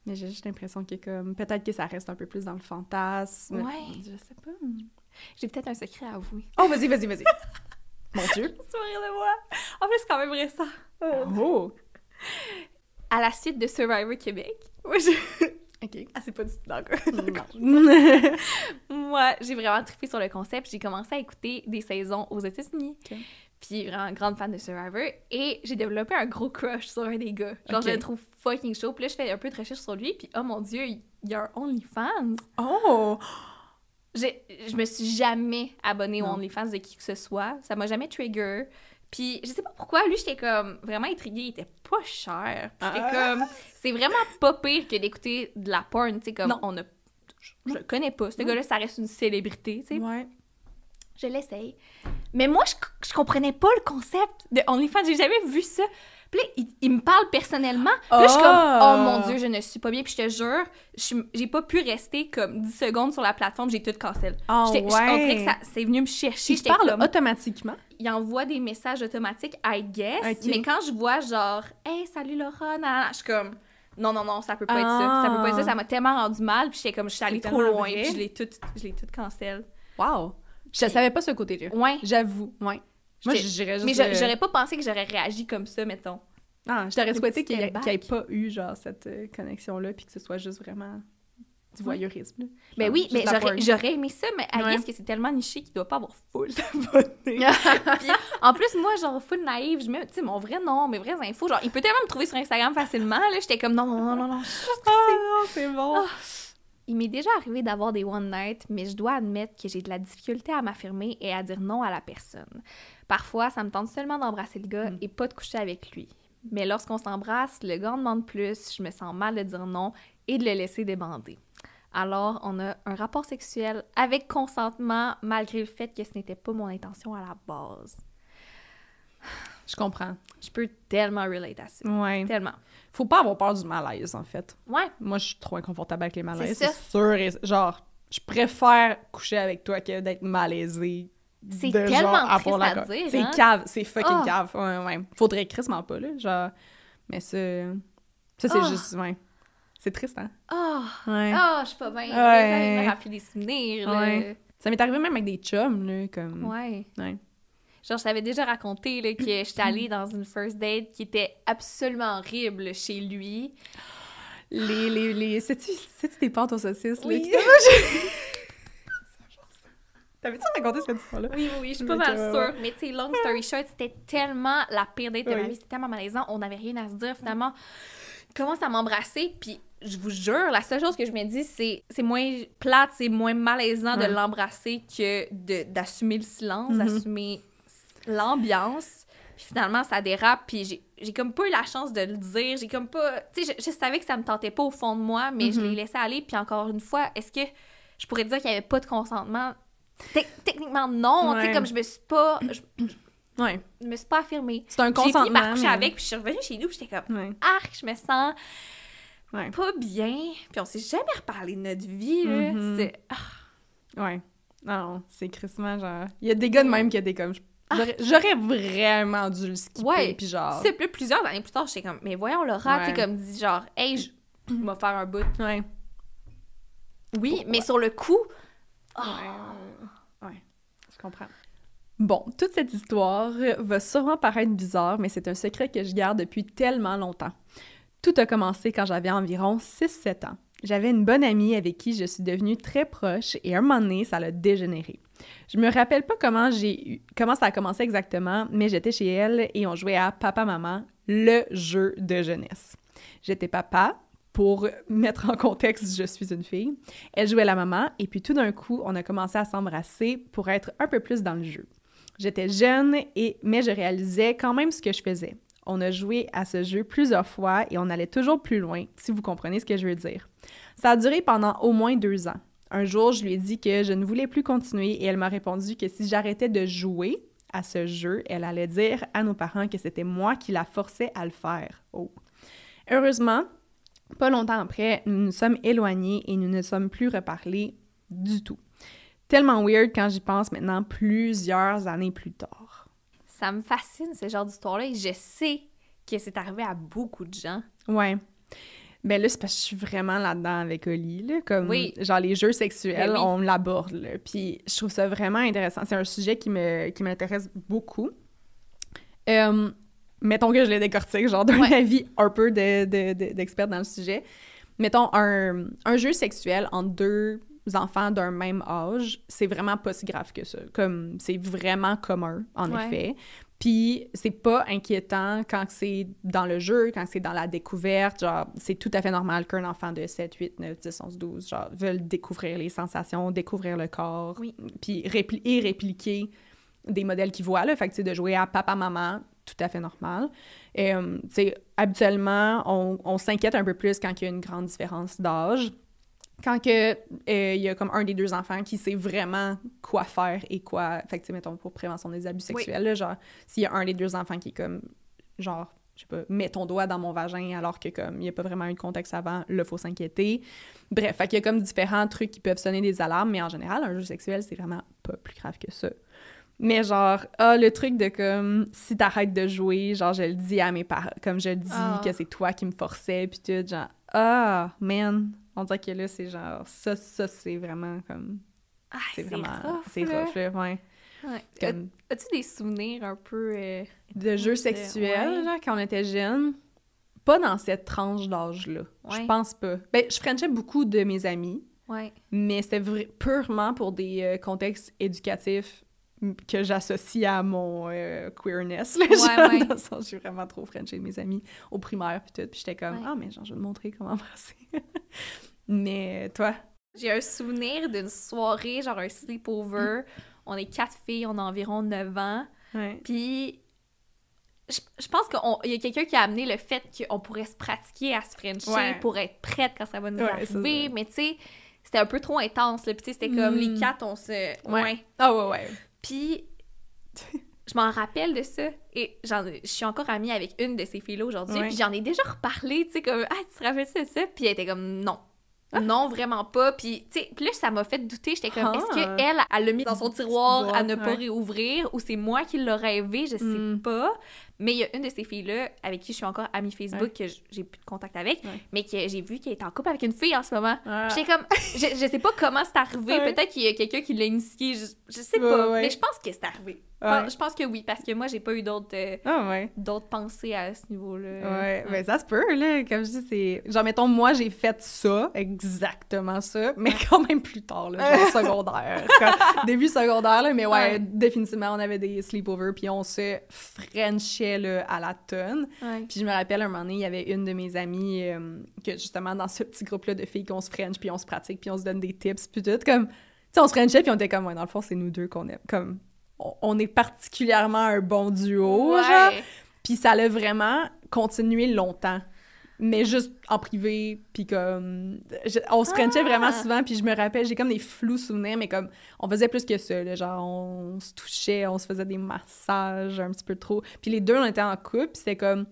Mais j'ai juste l'impression que, comme, peut-être que ça reste un peu plus dans le fantasme. Ouais. Je sais pas. J'ai peut-être un secret à avouer. Oh, vas-y, vas-y, vas-y! Mon Dieu! Tu vas rire de moi. En plus, c'est quand même récent. Oh! À la suite de Survivor Québec, moi, je... OK. Ah, c'est pas du tout d'accord. Non. Moi, j'ai vraiment trippé sur le concept. J'ai commencé à écouter des saisons aux États-Unis. Ok. Puis, vraiment grande fan de Survivor. Et j'ai développé un gros crush sur un des gars. Genre, Ok. je le trouve fucking chaud. Puis là, je fais un peu de recherche sur lui. Puis, oh mon Dieu, il y a un OnlyFans. Oh! Je me suis jamais abonnée au Non. OnlyFans de qui que ce soit. Ça m'a jamais trigger. Puis, je sais pas pourquoi, lui, j'étais comme vraiment intriguée. Il était pas cher. Puis j'étais comme... C'est vraiment pas pire que d'écouter de la porn, tu sais, comme Non. on a... Je le connais pas. Ce gars-là, ça reste une célébrité, tu sais. Ouais. Je l'essaye. Mais moi, je comprenais pas le concept de OnlyFans. J'ai jamais vu ça. Puis là, il me parle personnellement. Puis là, je suis comme, oh mon Dieu, je ne suis pas bien. Puis je te jure, j'ai pas pu rester comme 10 secondes sur la plateforme. J'ai tout cancel. Oh, On dirait que c'est venu me chercher. Il J'étais parle comme... automatiquement. Il envoie des messages automatiques, I guess. Ok. Mais quand je vois genre, hey, salut Laura, nanana, je suis comme, non, ça peut pas être ça. Ça peut pas être ça. Ça m'a tellement rendu mal. Puis j'étais comme, je suis allée C'est trop tellement loin. vrai. Puis je l'ai tout cancel. Wow! Je savais pas ce côté-là. Ouais. J'avoue, ouais. Moi, J'étais- j'irais juste... Mais j'aurais pas pensé que j'aurais réagi comme ça, mettons. Ah, je t'aurais Le souhaité petit qu'il n'y step ait back. pas eu, genre, cette connexion-là, puis que ce soit juste vraiment du voyeurisme. là. Ben Genre, oui, juste mais la porn. j'aurais aimé ça, mais I Ouais. guess que c'est tellement niché qu'il doit pas avoir full d'abonnés. Puis, en plus, moi, genre, full naïve, je mets, tu sais, mon vrai nom, mes vraies infos. Genre, il peut tellement me trouver sur Instagram facilement, là. J'étais comme, non. Ah non, c'est bon! Il m'est déjà arrivé d'avoir des one night, mais je dois admettre que j'ai de la difficulté à m'affirmer et à dire non à la personne. Parfois, ça me tente seulement d'embrasser le gars et pas de coucher avec lui. Mais lorsqu'on s'embrasse, le gars en demande plus, je me sens mal de dire non et de le laisser débander. Alors, on a un rapport sexuel avec consentement, malgré le fait que ce n'était pas mon intention à la base. Je comprends. Je peux tellement relate à ça. Ouais. Tellement. Faut pas avoir peur du malaise, en fait. Ouais. Moi, je suis trop inconfortable avec les malaises, C'est ça. c'est sûr. Genre, je préfère coucher avec toi que d'être malaisée. C'est de tellement genre, triste avoir la à co- dire, C'est hein? cave, c'est fucking Ah. cave. Ouais. Faudrait crissement pas, là. Genre, mais ça c'est Ah. juste, ouais. C'est triste, hein? Oh, Ouais. je suis pas bien. Ouais. Ça me rappelle des souvenirs, là. Ouais. Ça m'est arrivé même avec des chums, là, comme... Ouais. Ouais. Genre, je t'avais déjà raconté là, que j'étais allée dans une first date qui était absolument horrible chez lui. C'est-tu des pâtes aux saucisses, Oui. là? T'avais-tu raconté cette histoire-là? Oui, je suis pas Ok, mal ouais, sûre. Mais tu sais, long story short, c'était tellement la pire date de ma Oui. vie. C'était tellement malaisant. On n'avait rien à se dire, finalement. Il commence à m'embrasser, puis je vous jure, la seule chose que je me dis, c'est moins plate, c'est moins malaisant de Ouais. l'embrasser que d'assumer le silence, Mhm. d'assumer l'ambiance. Puis finalement, ça dérape, puis j'ai comme pas eu la chance de le dire. J'ai comme pas... Tu sais, je savais que ça me tentait pas au fond de moi, mais je Mhm. l'ai laissé aller. Puis encore une fois, est-ce que je pourrais dire qu'il y avait pas de consentement? Techniquement, non. Tu sais, Ouais. comme je me suis pas... Ouais. Je me suis pas affirmée. C'est un J'ai consentement. fini par coucher mais- avec, puis je suis revenue chez nous, puis j'étais comme... Ouais. Arc, je me sens Ouais. pas bien. Puis on s'est jamais reparlé de notre vie, là. Mhm. C'est... Ouais. Non, c'est crissement genre... Il y a des gars de même qui étaient comme... J'aurais vraiment dû le skipper, Ouais. puis genre... C'est plusieurs années plus tard, j'étais comme... Mais voyons, Laura, tu sais, Ouais. comme dit genre... Hey, je vais faire un bout. Ouais. Oui, Pourquoi? mais sur le coup... Ouais, je comprends. Bon, toute cette histoire va sûrement paraître bizarre, mais c'est un secret que je garde depuis tellement longtemps. Tout a commencé quand j'avais environ 6-7 ans. J'avais une bonne amie avec qui je suis devenue très proche et un moment donné, ça l'a dégénéré. Je me rappelle pas comment ça a commencé exactement, mais j'étais chez elle et on jouait à Papa-Maman, le jeu de jeunesse. J'étais papa. Pour mettre en contexte, je suis une fille. Elle jouait la maman, et puis tout d'un coup, on a commencé à s'embrasser pour être un peu plus dans le jeu. J'étais jeune, mais je réalisais quand même ce que je faisais. On a joué à ce jeu plusieurs fois et on allait toujours plus loin, si vous comprenez ce que je veux dire. Ça a duré pendant au moins 2 ans. Un jour, je lui ai dit que je ne voulais plus continuer et elle m'a répondu que si j'arrêtais de jouer à ce jeu, elle allait dire à nos parents que c'était moi qui la forçais à le faire. Oh. Heureusement, pas longtemps après, nous nous sommes éloignés et nous ne sommes plus reparlés du tout. Tellement weird quand j'y pense maintenant, plusieurs années plus tard. Ça me fascine, ce genre d'histoire-là, et je sais que c'est arrivé à beaucoup de gens. Ouais. Ben là, c'est parce que je suis vraiment là-dedans avec Oli, là, comme, Oui. genre, les jeux sexuels, Ben oui. on l'aborde, là, puis je trouve ça vraiment intéressant. C'est un sujet qui m'intéresse beaucoup. Mettons que je le décortique, genre, d'un Ouais. avis un peu d'expert dans le sujet. Mettons, un jeu sexuel entre 2 enfants d'un même âge, c'est vraiment pas si grave que ça. Comme, c'est vraiment commun, en Ouais. effet. Puis, c'est pas inquiétant quand c'est dans le jeu, quand c'est dans la découverte. Genre, c'est tout à fait normal qu'un enfant de 7, 8, 9, 10, 11, 12, genre, veulent découvrir les sensations, découvrir le corps, Oui. puis répliquer des modèles qu'ils voient, là. Fait que, tu sais, de jouer à papa-maman, tout à fait normal. Tu sais, habituellement, on s'inquiète un peu plus quand il y a une grande différence d'âge. Quand il y a comme un des 2 enfants qui sait vraiment quoi faire et quoi... Fait que, tu sais, mettons, pour prévention des abus sexuels, là, genre, s'il y a un des 2 enfants qui est comme, genre, je sais pas, mets ton doigt dans mon vagin alors que, comme, il n'y a pas vraiment eu de contexte avant, là, faut s'inquiéter. Bref, fait qu'il y a comme différents trucs qui peuvent sonner des alarmes, mais en général, un jeu sexuel, c'est vraiment pas plus grave que ça. Mais genre, le truc de comme, si t'arrêtes de jouer, genre, je le dis à mes parents, comme je le dis que c'est toi qui me forçais, puis tout, genre, man, on dirait que là, c'est genre, ça, c'est vraiment comme, Ah, c'est vraiment, rough, c'est là. rough, là, ouais. Ouais. Comme As-tu des souvenirs un peu... de jeux sexuels, ouais. genre, quand on était jeunes, pas dans cette tranche d'âge-là, Ouais. je pense pas. Ben, je frenchais beaucoup de mes amis, Ouais. mais c'était purement pour des contextes éducatifs que j'associe à mon queerness, là, Ouais, genre, ouais. dans le sens, j'ai vraiment trop frenché mes amis au primaire, puis tout, puis j'étais comme, Ouais. mais genre, je vais te montrer comment embrasser. Mais toi? J'ai un souvenir d'une soirée, genre un sleepover. On est 4 filles, on a environ 9 ans. Ouais. Puis, je pense qu'il y a quelqu'un qui a amené le fait qu'on pourrait se pratiquer à se frencher Ouais. pour être prête quand ça va nous Ouais, c'est arriver. ça. Mais tu sais, c'était un peu trop intense, là. Puis tu sais, c'était comme les 4, on se... Ouais. Ah ouais. Puis, je m'en rappelle de ça. Et je suis encore amie avec une de ces filles-là aujourd'hui. Ouais. Puis j'en ai déjà reparlé, tu sais, comme, tu te rappelles de ça? Puis elle était comme, non. Non, vraiment pas. Puis, tu sais, puis là, ça m'a fait douter. J'étais comme, est-ce qu'elle, elle l'a mis dans son tiroir à ne pas Ouais. réouvrir ou c'est moi qui l'ai rêvé? Je sais pas. Mais il y a une de ces filles-là avec qui je suis encore amie Facebook que j'ai plus de contact avec, mais que j'ai vu qu'elle est en couple avec une fille en ce moment. Ah. Puis j'étais comme, je sais pas comment c'est arrivé. Ouais. Peut-être qu'il y a quelqu'un qui l'a initié. Je sais pas. Ouais. Mais je pense que c'est arrivé. Ouais. Je pense que oui, parce que moi, j'ai pas eu d'autres d'autres pensées à ce niveau-là. Ouais, ben ça se peut, là. Comme je dis, c'est... Genre, mettons, moi, j'ai fait ça, exactement ça, mais quand même plus tard, là, genre secondaire. Début secondaire, là, mais ouais, définitivement, on avait des sleepovers, puis on se frenchait, là, à la tonne. Ouais. Puis je me rappelle, un moment donné, il y avait une de mes amies que, justement, dans ce petit groupe-là de filles qu'on se french, puis on se pratique, puis on se donne des tips, puis tout, comme... Tu sais, on se frenchait, puis on était comme, ouais, dans le fond, c'est nous deux qu'on aime, comme... On est particulièrement un bon duo, genre. Puis ça l'a vraiment continué longtemps. mais juste en privé, puis comme... on se frenchait vraiment souvent, puis je me rappelle, j'ai comme des flous souvenirs, mais comme, on faisait plus que ça, là, genre, on se touchait, on se faisait des massages un petit peu trop, puis les deux, on était en couple, puis c'était comme...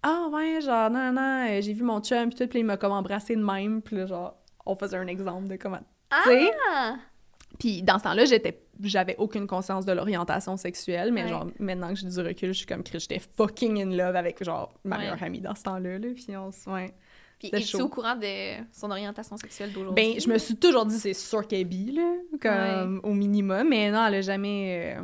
Ah ouais, genre, non, j'ai vu mon chum, puis tout, puis il m'a comme embrassé de même, puis là, genre, on faisait un exemple de comment... Tu sais? Puis dans ce temps-là, j'avais aucune conscience de l'orientation sexuelle, mais genre, maintenant que j'ai du recul, je suis comme, j'étais fucking in love avec, genre, ma meilleure amie dans ce temps-là, là, puis on se... Ouais. Puis es-tu au courant de son orientation sexuelle d'aujourd'hui? Ben, je me suis toujours dit, c'est sûr qu'elle est bi, là, comme, au minimum, mais non, elle a jamais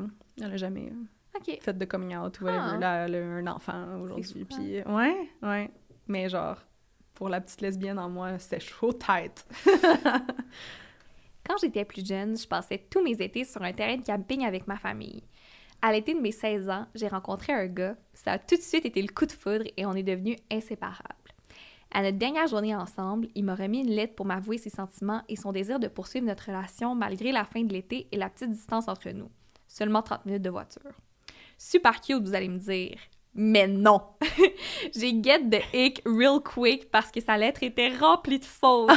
fait de coming out ou whatever. Là, elle a un enfant aujourd'hui, puis ouais. Mais genre, pour la petite lesbienne en moi, c'était chaud tête. Quand j'étais plus jeune, je passais tous mes étés sur un terrain de camping avec ma famille. À l'été de mes 16 ans, j'ai rencontré un gars. Ça a tout de suite été le coup de foudre et on est devenus inséparables. À notre dernière journée ensemble, il m'a remis une lettre pour m'avouer ses sentiments et son désir de poursuivre notre relation malgré la fin de l'été et la petite distance entre nous. Seulement 30 minutes de voiture. Super cute, vous allez me dire. Mais non! J'ai get the ick real quick parce que sa lettre était remplie de fautes.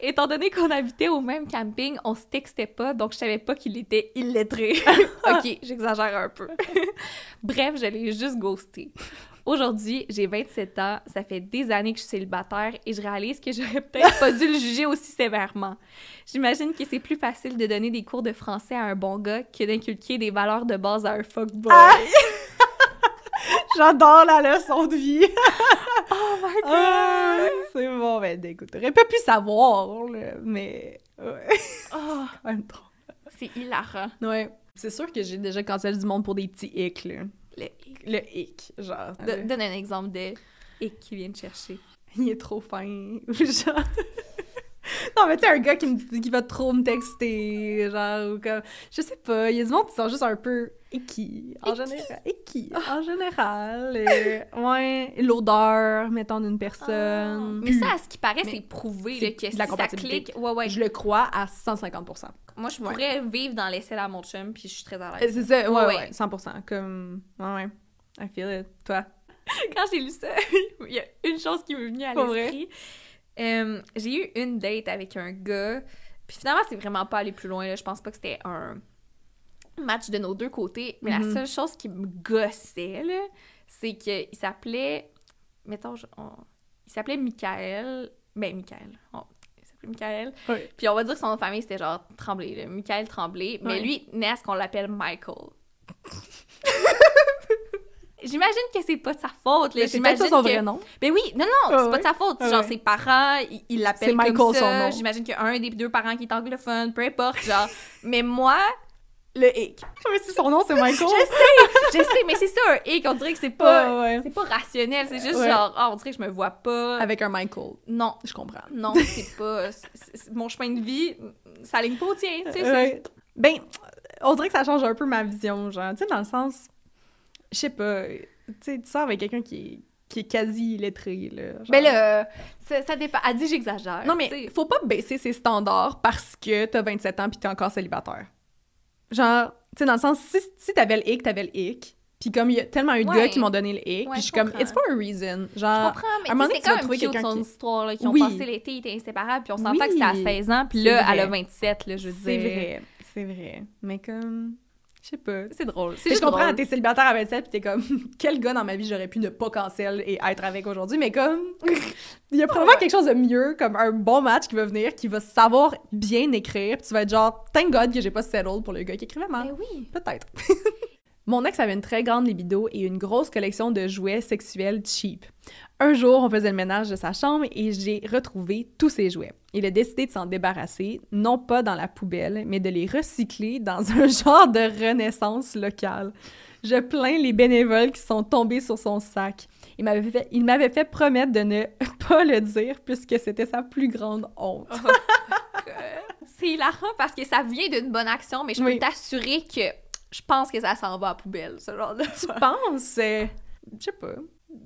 Étant donné qu'on habitait au même camping, on se textait pas, donc je savais pas qu'il était illettré. OK, j'exagère un peu. Bref, je l'ai juste ghosté. Aujourd'hui, j'ai 27 ans, ça fait des années que je suis célibataire et je réalise que j'aurais peut-être pas dû le juger aussi sévèrement. J'imagine que c'est plus facile de donner des cours de français à un bon gars que d'inculquer des valeurs de base à un fuckboy. J'adore la leçon de vie! Oh my God! C'est bon, ben écoute, t'aurais pas pu savoir, là, mais... Ouais. Oh, C'est quand même drôle. c'est hilarant. Ouais. C'est sûr que j'ai déjà cancellé du monde pour des petits hicks, là. Le hic, genre. Donne un exemple de hic qui vient te chercher. Il est trop fin. Genre... Non, mais tu sais, un gars qui va trop me texter, genre, ou comme... Je sais pas, il y a du monde qui sont juste un peu icky, en général. Ouais, l'odeur, mettons, d'une personne. Mais ça, à ce qui paraît, c'est prouvé, là, que de si la ça compatibilité. clique... Ouais. Je le crois à 150%. Moi, je pourrais vivre dans l'essai à mon chum, puis je suis très à l'aise. C'est ça, ouais, 100%. Comme, ouais, I feel it. Toi? Quand j'ai lu ça, il y a une chose qui m'est venue à l'esprit. J'ai eu une date avec un gars, puis finalement, c'est vraiment pas allé plus loin, là. Je pense pas que c'était un match de nos deux côtés, mais la seule chose qui me gossait, là, c'est qu'il s'appelait... Mettons, il s'appelait Michael. Ben, Michael. Il s'appelait Michael. Oui. Puis on va dire que son nom de famille, c'était genre Tremblay, là. Michael Tremblay. Mais lui, naît à ce qu'on l'appelle Michael. J'imagine que c'est pas de sa faute, là. C'est peut-être son vrai nom. Ben oui, non, c'est pas de sa faute. Genre, ses parents, ils l'appellent comme ça. Son nom. J'imagine qu'il y a un des deux parents qui est anglophone, peu importe, genre. Mais moi, le hic. Mais si son nom, c'est Michael. Je sais, mais c'est ça, un hic. On dirait que c'est pas, c'est pas rationnel. C'est juste genre, on dirait que je me vois pas. Avec un Michael. Non. Je comprends. Non, c'est pas... mon chemin de vie, ça aligne pas au tien, tu sais. Ben, on dirait que ça change un peu ma vision, genre. Tu sais, dans le sens... Je sais pas, tu sais, tu sors avec quelqu'un qui est quasi illettré, là. Genre. Mais là, ça dépend. Elle dit j'exagère. Non, mais faut pas baisser ses standards parce que t'as 27 ans pis t'es encore célibataire. Genre, tu sais, dans le sens, si t'avais le hic, pis comme il y a tellement eu de gars qui m'ont donné le hic, pis je suis comme, it's for a reason. Genre, je comprends, mais c'est quand même cute son histoire, là, qui ont passé l'été, ils étaient inséparables, pis on s'entend que c'était à 16 ans, pis là, elle a 27, là, je veux dire. C'est vrai. Mais comme... Je sais pas. C'est drôle. Je comprends, t'es célibataire à 27 pis t'es comme, quel gars dans ma vie j'aurais pu ne pas cancel et être avec aujourd'hui, mais comme, il y a probablement quelque chose de mieux, comme un bon match qui va venir, qui va savoir bien écrire, pis tu vas être genre, thank God que j'ai pas settled pour le gars qui écrivait mal. Ben oui. Peut-être. Mon ex avait une très grande libido et une grosse collection de jouets sexuels cheap. Un jour, on faisait le ménage de sa chambre et j'ai retrouvé tous ses jouets. Il a décidé de s'en débarrasser, non pas dans la poubelle, mais de les recycler dans un genre de renaissance locale. Je plains les bénévoles qui sont tombés sur son sac. Il m'avait fait promettre de ne pas le dire puisque c'était sa plus grande honte. C'est hilarant parce que ça vient d'une bonne action, mais je peux t'assurer que je pense que ça s'en va à la poubelle, ce genre de... Tu penses? Je sais pas.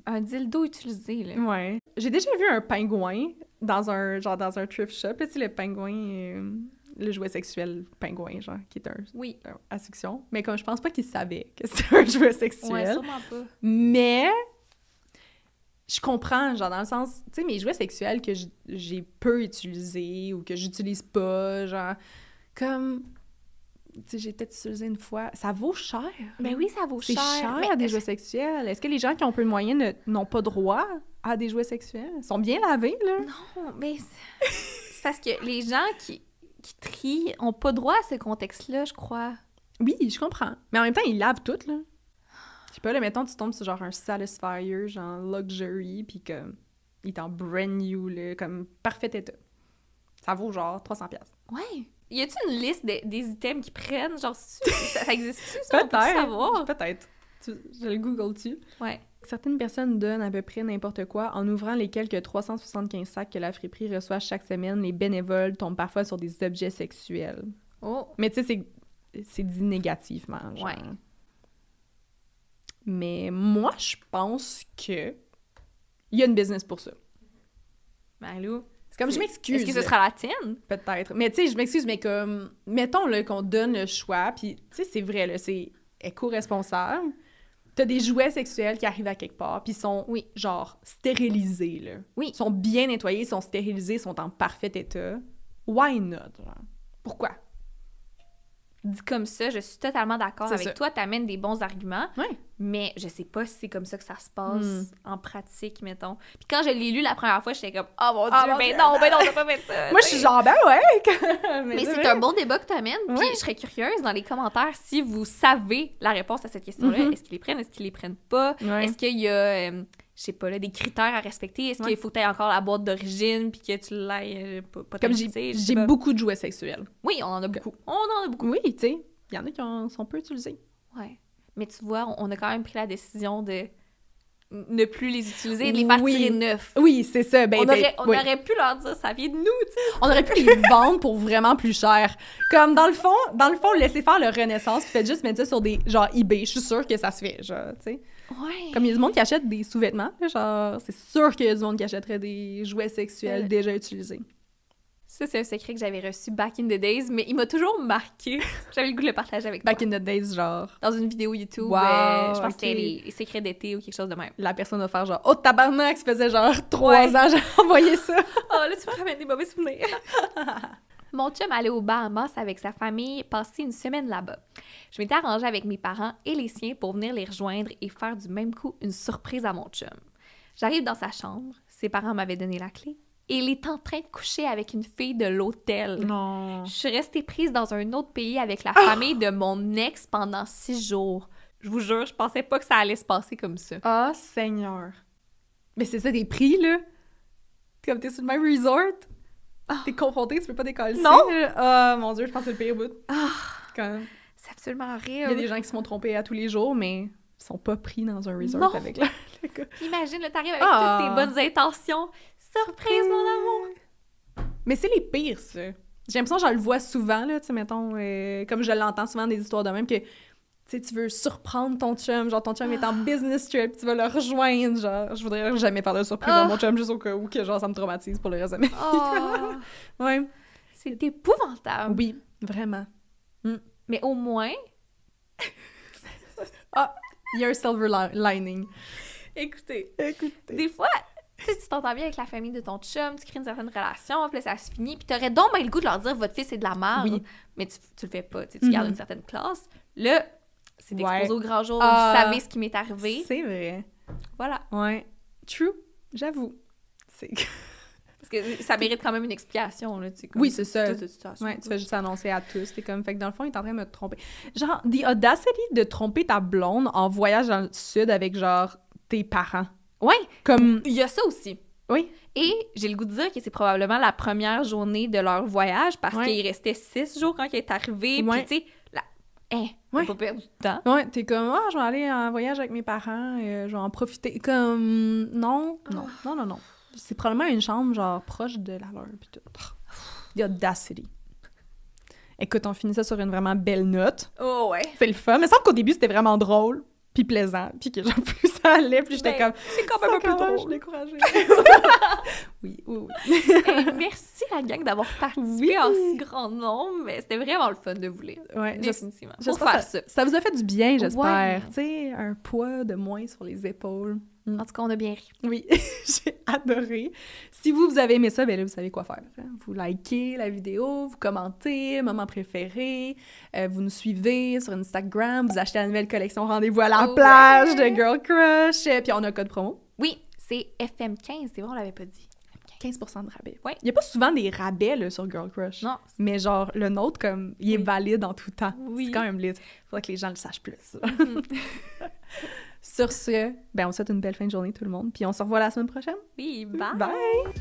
Un dildo utilisé, là. Ouais. J'ai déjà vu un pingouin dans un thrift shop. Tu sais, le pingouin, le jouet sexuel pingouin, genre, qui est à section. Mais comme je pense pas qu'il savait que c'était un jouet sexuel. Ouais, sûrement pas. Mais je comprends, genre, dans le sens, tu sais, mes jouets sexuels que j'ai peu utilisés ou que j'utilise pas, genre, comme, tu sais, j'ai peut-être utilisé une fois, ça vaut cher. Ben oui, ça vaut C'est cher. cher, des jouets sexuels. Est-ce que les gens qui ont peu de moyens n'ont pas droit à des jouets sexuels? Ils sont bien lavés, là. Non, mais c'est parce que les gens qui trient ont pas droit à ce contexte-là, je crois. Oui, je comprends. Mais en même temps, ils lavent tout, là. Je sais pas, là, mettons, tu tombes sur genre un Satisfyer, genre luxury, puis comme, il est en brand new, là, comme parfait état. Ça vaut genre 300$. Ouais. Y a-tu une liste des items qu'ils prennent? Genre, ça existe-tu, ça? On peut Peut-être. savoir? Peut-être. Je le google-tu. Ouais. Certaines personnes donnent à peu près n'importe quoi. En ouvrant les quelques 375 sacs que la friperie reçoit chaque semaine, les bénévoles tombent parfois sur des objets sexuels. Oh. Mais tu sais, c'est dit négativement, genre. Ouais. Mais moi, je pense que il y a une business pour ça. Marie-Lou, C'est comme, je m'excuse. est-ce que ce sera la tienne? Peut-être. Mais tu sais, je m'excuse, mais comme, mettons là, qu'on donne le choix, puis tu sais, c'est vrai, là, c'est éco-responsable. T'as des jouets sexuels qui arrivent à quelque part, puis sont, Oui. genre, stérilisés, là. Oui. Ils sont bien nettoyés, ils sont stérilisés, sont en parfait état. Why not, genre? Pourquoi? Dit comme ça, je suis totalement d'accord C'est avec ça. toi. T'amènes des bons arguments, Ouais. mais je sais pas si c'est comme ça que ça se passe en pratique, mettons. Puis quand je l'ai lu la première fois, j'étais comme « Oh mon Dieu, mon ben Dieu, non, t'as pas fait ça! » Moi, je suis genre, ben ouais! Mais c'est vrai. un bon débat que t'amènes, puis Ouais. je serais curieuse dans les commentaires si vous savez la réponse à cette question-là. Mhm. Est-ce qu'ils les prennent? Est-ce qu'ils les prennent pas? Ouais. Est-ce qu'il y a, je sais pas, là, des critères à respecter? Est-ce Ouais. qu'il faut que t'aies encore la boîte d'origine puis que tu l'ailles pas Comme t'inviter? Je sais j'ai pas. beaucoup de jouets sexuels. Oui, on en a beaucoup. On en a beaucoup. Oui, tu sais, il y en a qui sont peu utilisés. Ouais. Mais tu vois, on a quand même pris la décision de ne plus les utiliser et de les faire Oui. tirer neufs. Oui, c'est ça. Ben, On oui. aurait pu leur dire, ça vient de nous, tu sais. On aurait pu les vendre pour vraiment plus cher. Comme dans le fond, laissez faire le Renaissance, puis faites juste mettre ça sur des genre eBay. Je suis sûre que ça se fait, genre, tu sais. Ouais. Comme il y a du monde qui achète des sous-vêtements, là, genre, c'est sûr qu'il y a du monde qui achèterait des jouets sexuels déjà utilisés. Ça, c'est un secret que j'avais reçu back in the days, mais il m'a toujours marqué. J'avais le goût de le partager avec toi. Back in the days, genre, Dans une vidéo YouTube, Wow, je pense que ok. c'était les secrets d'été ou quelque chose de même. la personne va faire genre, oh tabarnak, ça faisait genre 3 Ouais. ans, j'ai envoyé ça. Oh, là, tu me ramènes des mauvais souvenirs. Mon chum allait aux Bahamas avec sa famille passer une semaine là-bas. Je m'étais arrangée avec mes parents et les siens pour venir les rejoindre et faire du même coup une surprise à mon chum. J'arrive dans sa chambre, ses parents m'avaient donné la clé, et il est en train de coucher avec une fille de l'hôtel. Non. Je suis restée prise dans un autre pays avec la famille de mon ex pendant 6 jours. Je vous jure, je pensais pas que ça allait se passer comme ça. Ah, Seigneur. Mais c'est ça, des prix, là. Comme t'es sur le même resort, t'es confronté, tu peux pas décoller. Non. Ah, mon Dieu, je pense que c'est le pire bout. Ah, Comme, c'est absolument il y a horrible. des gens qui se font tromper à tous les jours, mais ils sont pas pris dans un resort Non. avec le gars. Imagine, là, t'arrives avec Ah. toutes tes bonnes intentions. Surprise, mon amour! Mais c'est les pires, ça. J'ai l'impression que je le vois souvent, là, tu sais, mettons, comme je l'entends souvent des histoires de même, que, tu sais, tu veux surprendre ton chum, genre, ton chum est en business trip, tu vas le rejoindre, genre, je voudrais jamais faire de surprise à mon chum, juste au cas où, que, genre, ça me traumatise pour le reste de ma vie. Oh, Ouais. c'est épouvantable. Oui, vraiment. Mais au moins, Il y a un silver lining. écoutez, Écoutez. des fois, tu sais, tu t'entends bien avec la famille de ton chum, tu crées une certaine relation, puis là, ça se finit, puis t'aurais donc bien le goût de leur dire « votre fils est de la merde Oui. mais tu le fais pas, tu sais, tu gardes une certaine classe. Là, c'est d'exposer Ouais. au grand jour, Ah. vous savez ce qui m'est arrivé. C'est vrai. Voilà. Ouais. True. J'avoue. C'est... Parce que ça mérite quand même une explication, là, tu sais. comme Oui, c'est ça. toute cette situation. Ouais, tu fais juste annoncer à tous. T'es comme, fait que dans le fond, il est en train de me tromper. Genre, the audacity de tromper ta blonde en voyage dans le sud avec, genre, tes parents. Ouais, Comme, il y a ça aussi. oui. Et j'ai le goût de dire que c'est probablement la première journée de leur voyage parce Ouais. qu'il restait 6 jours quand il est arrivé. Ouais. Puis, tu sais, Ouais. t'as pas perdu de temps. Ouais, t'es comme, ah, je vais aller en voyage avec mes parents, je vais en profiter. Comme, non. C'est probablement une chambre, genre, proche de la leur, pis tout. The audacity. Écoute, on finit ça sur une vraiment belle note. Oh, ouais. C'est le fun. Mais il semble qu'au début, c'était vraiment drôle, puis plaisant, puis que genre, plus ça allait, plus j'étais Ben, comme... c'est quand même un peu Je suis drôle. découragée. oui. Hey, merci la gang d'avoir participé Oui. en si grand nombre. Mais c'était vraiment le fun de vous lire. Ouais, Définitivement. Pour j'espère faire que ça. ça vous a fait du bien, j'espère. Ouais. Tu sais, un poids de moins sur les épaules. En tout cas, on a bien ri. Oui, j'ai adoré. Si vous avez aimé ça, ben là, vous savez quoi faire. Vous likez la vidéo, vous commentez, moment préféré, vous nous suivez sur Instagram, vous achetez la nouvelle collection Rendez-vous à la plage de Girl Crush, puis on a un code promo. Oui, c'est FM15, c'est vrai, on l'avait pas dit. 15% de rabais. Ouais. Il n'y a pas souvent des rabais là, sur Girl Crush. Non. Mais genre, le nôtre, comme, il est valide en tout temps. Oui. C'est quand même lit. Faudrait que les gens le sachent plus. Sur ce, ben on vous souhaite une belle fin de journée tout le monde, puis on se revoit la semaine prochaine. Oui, bye! Bye!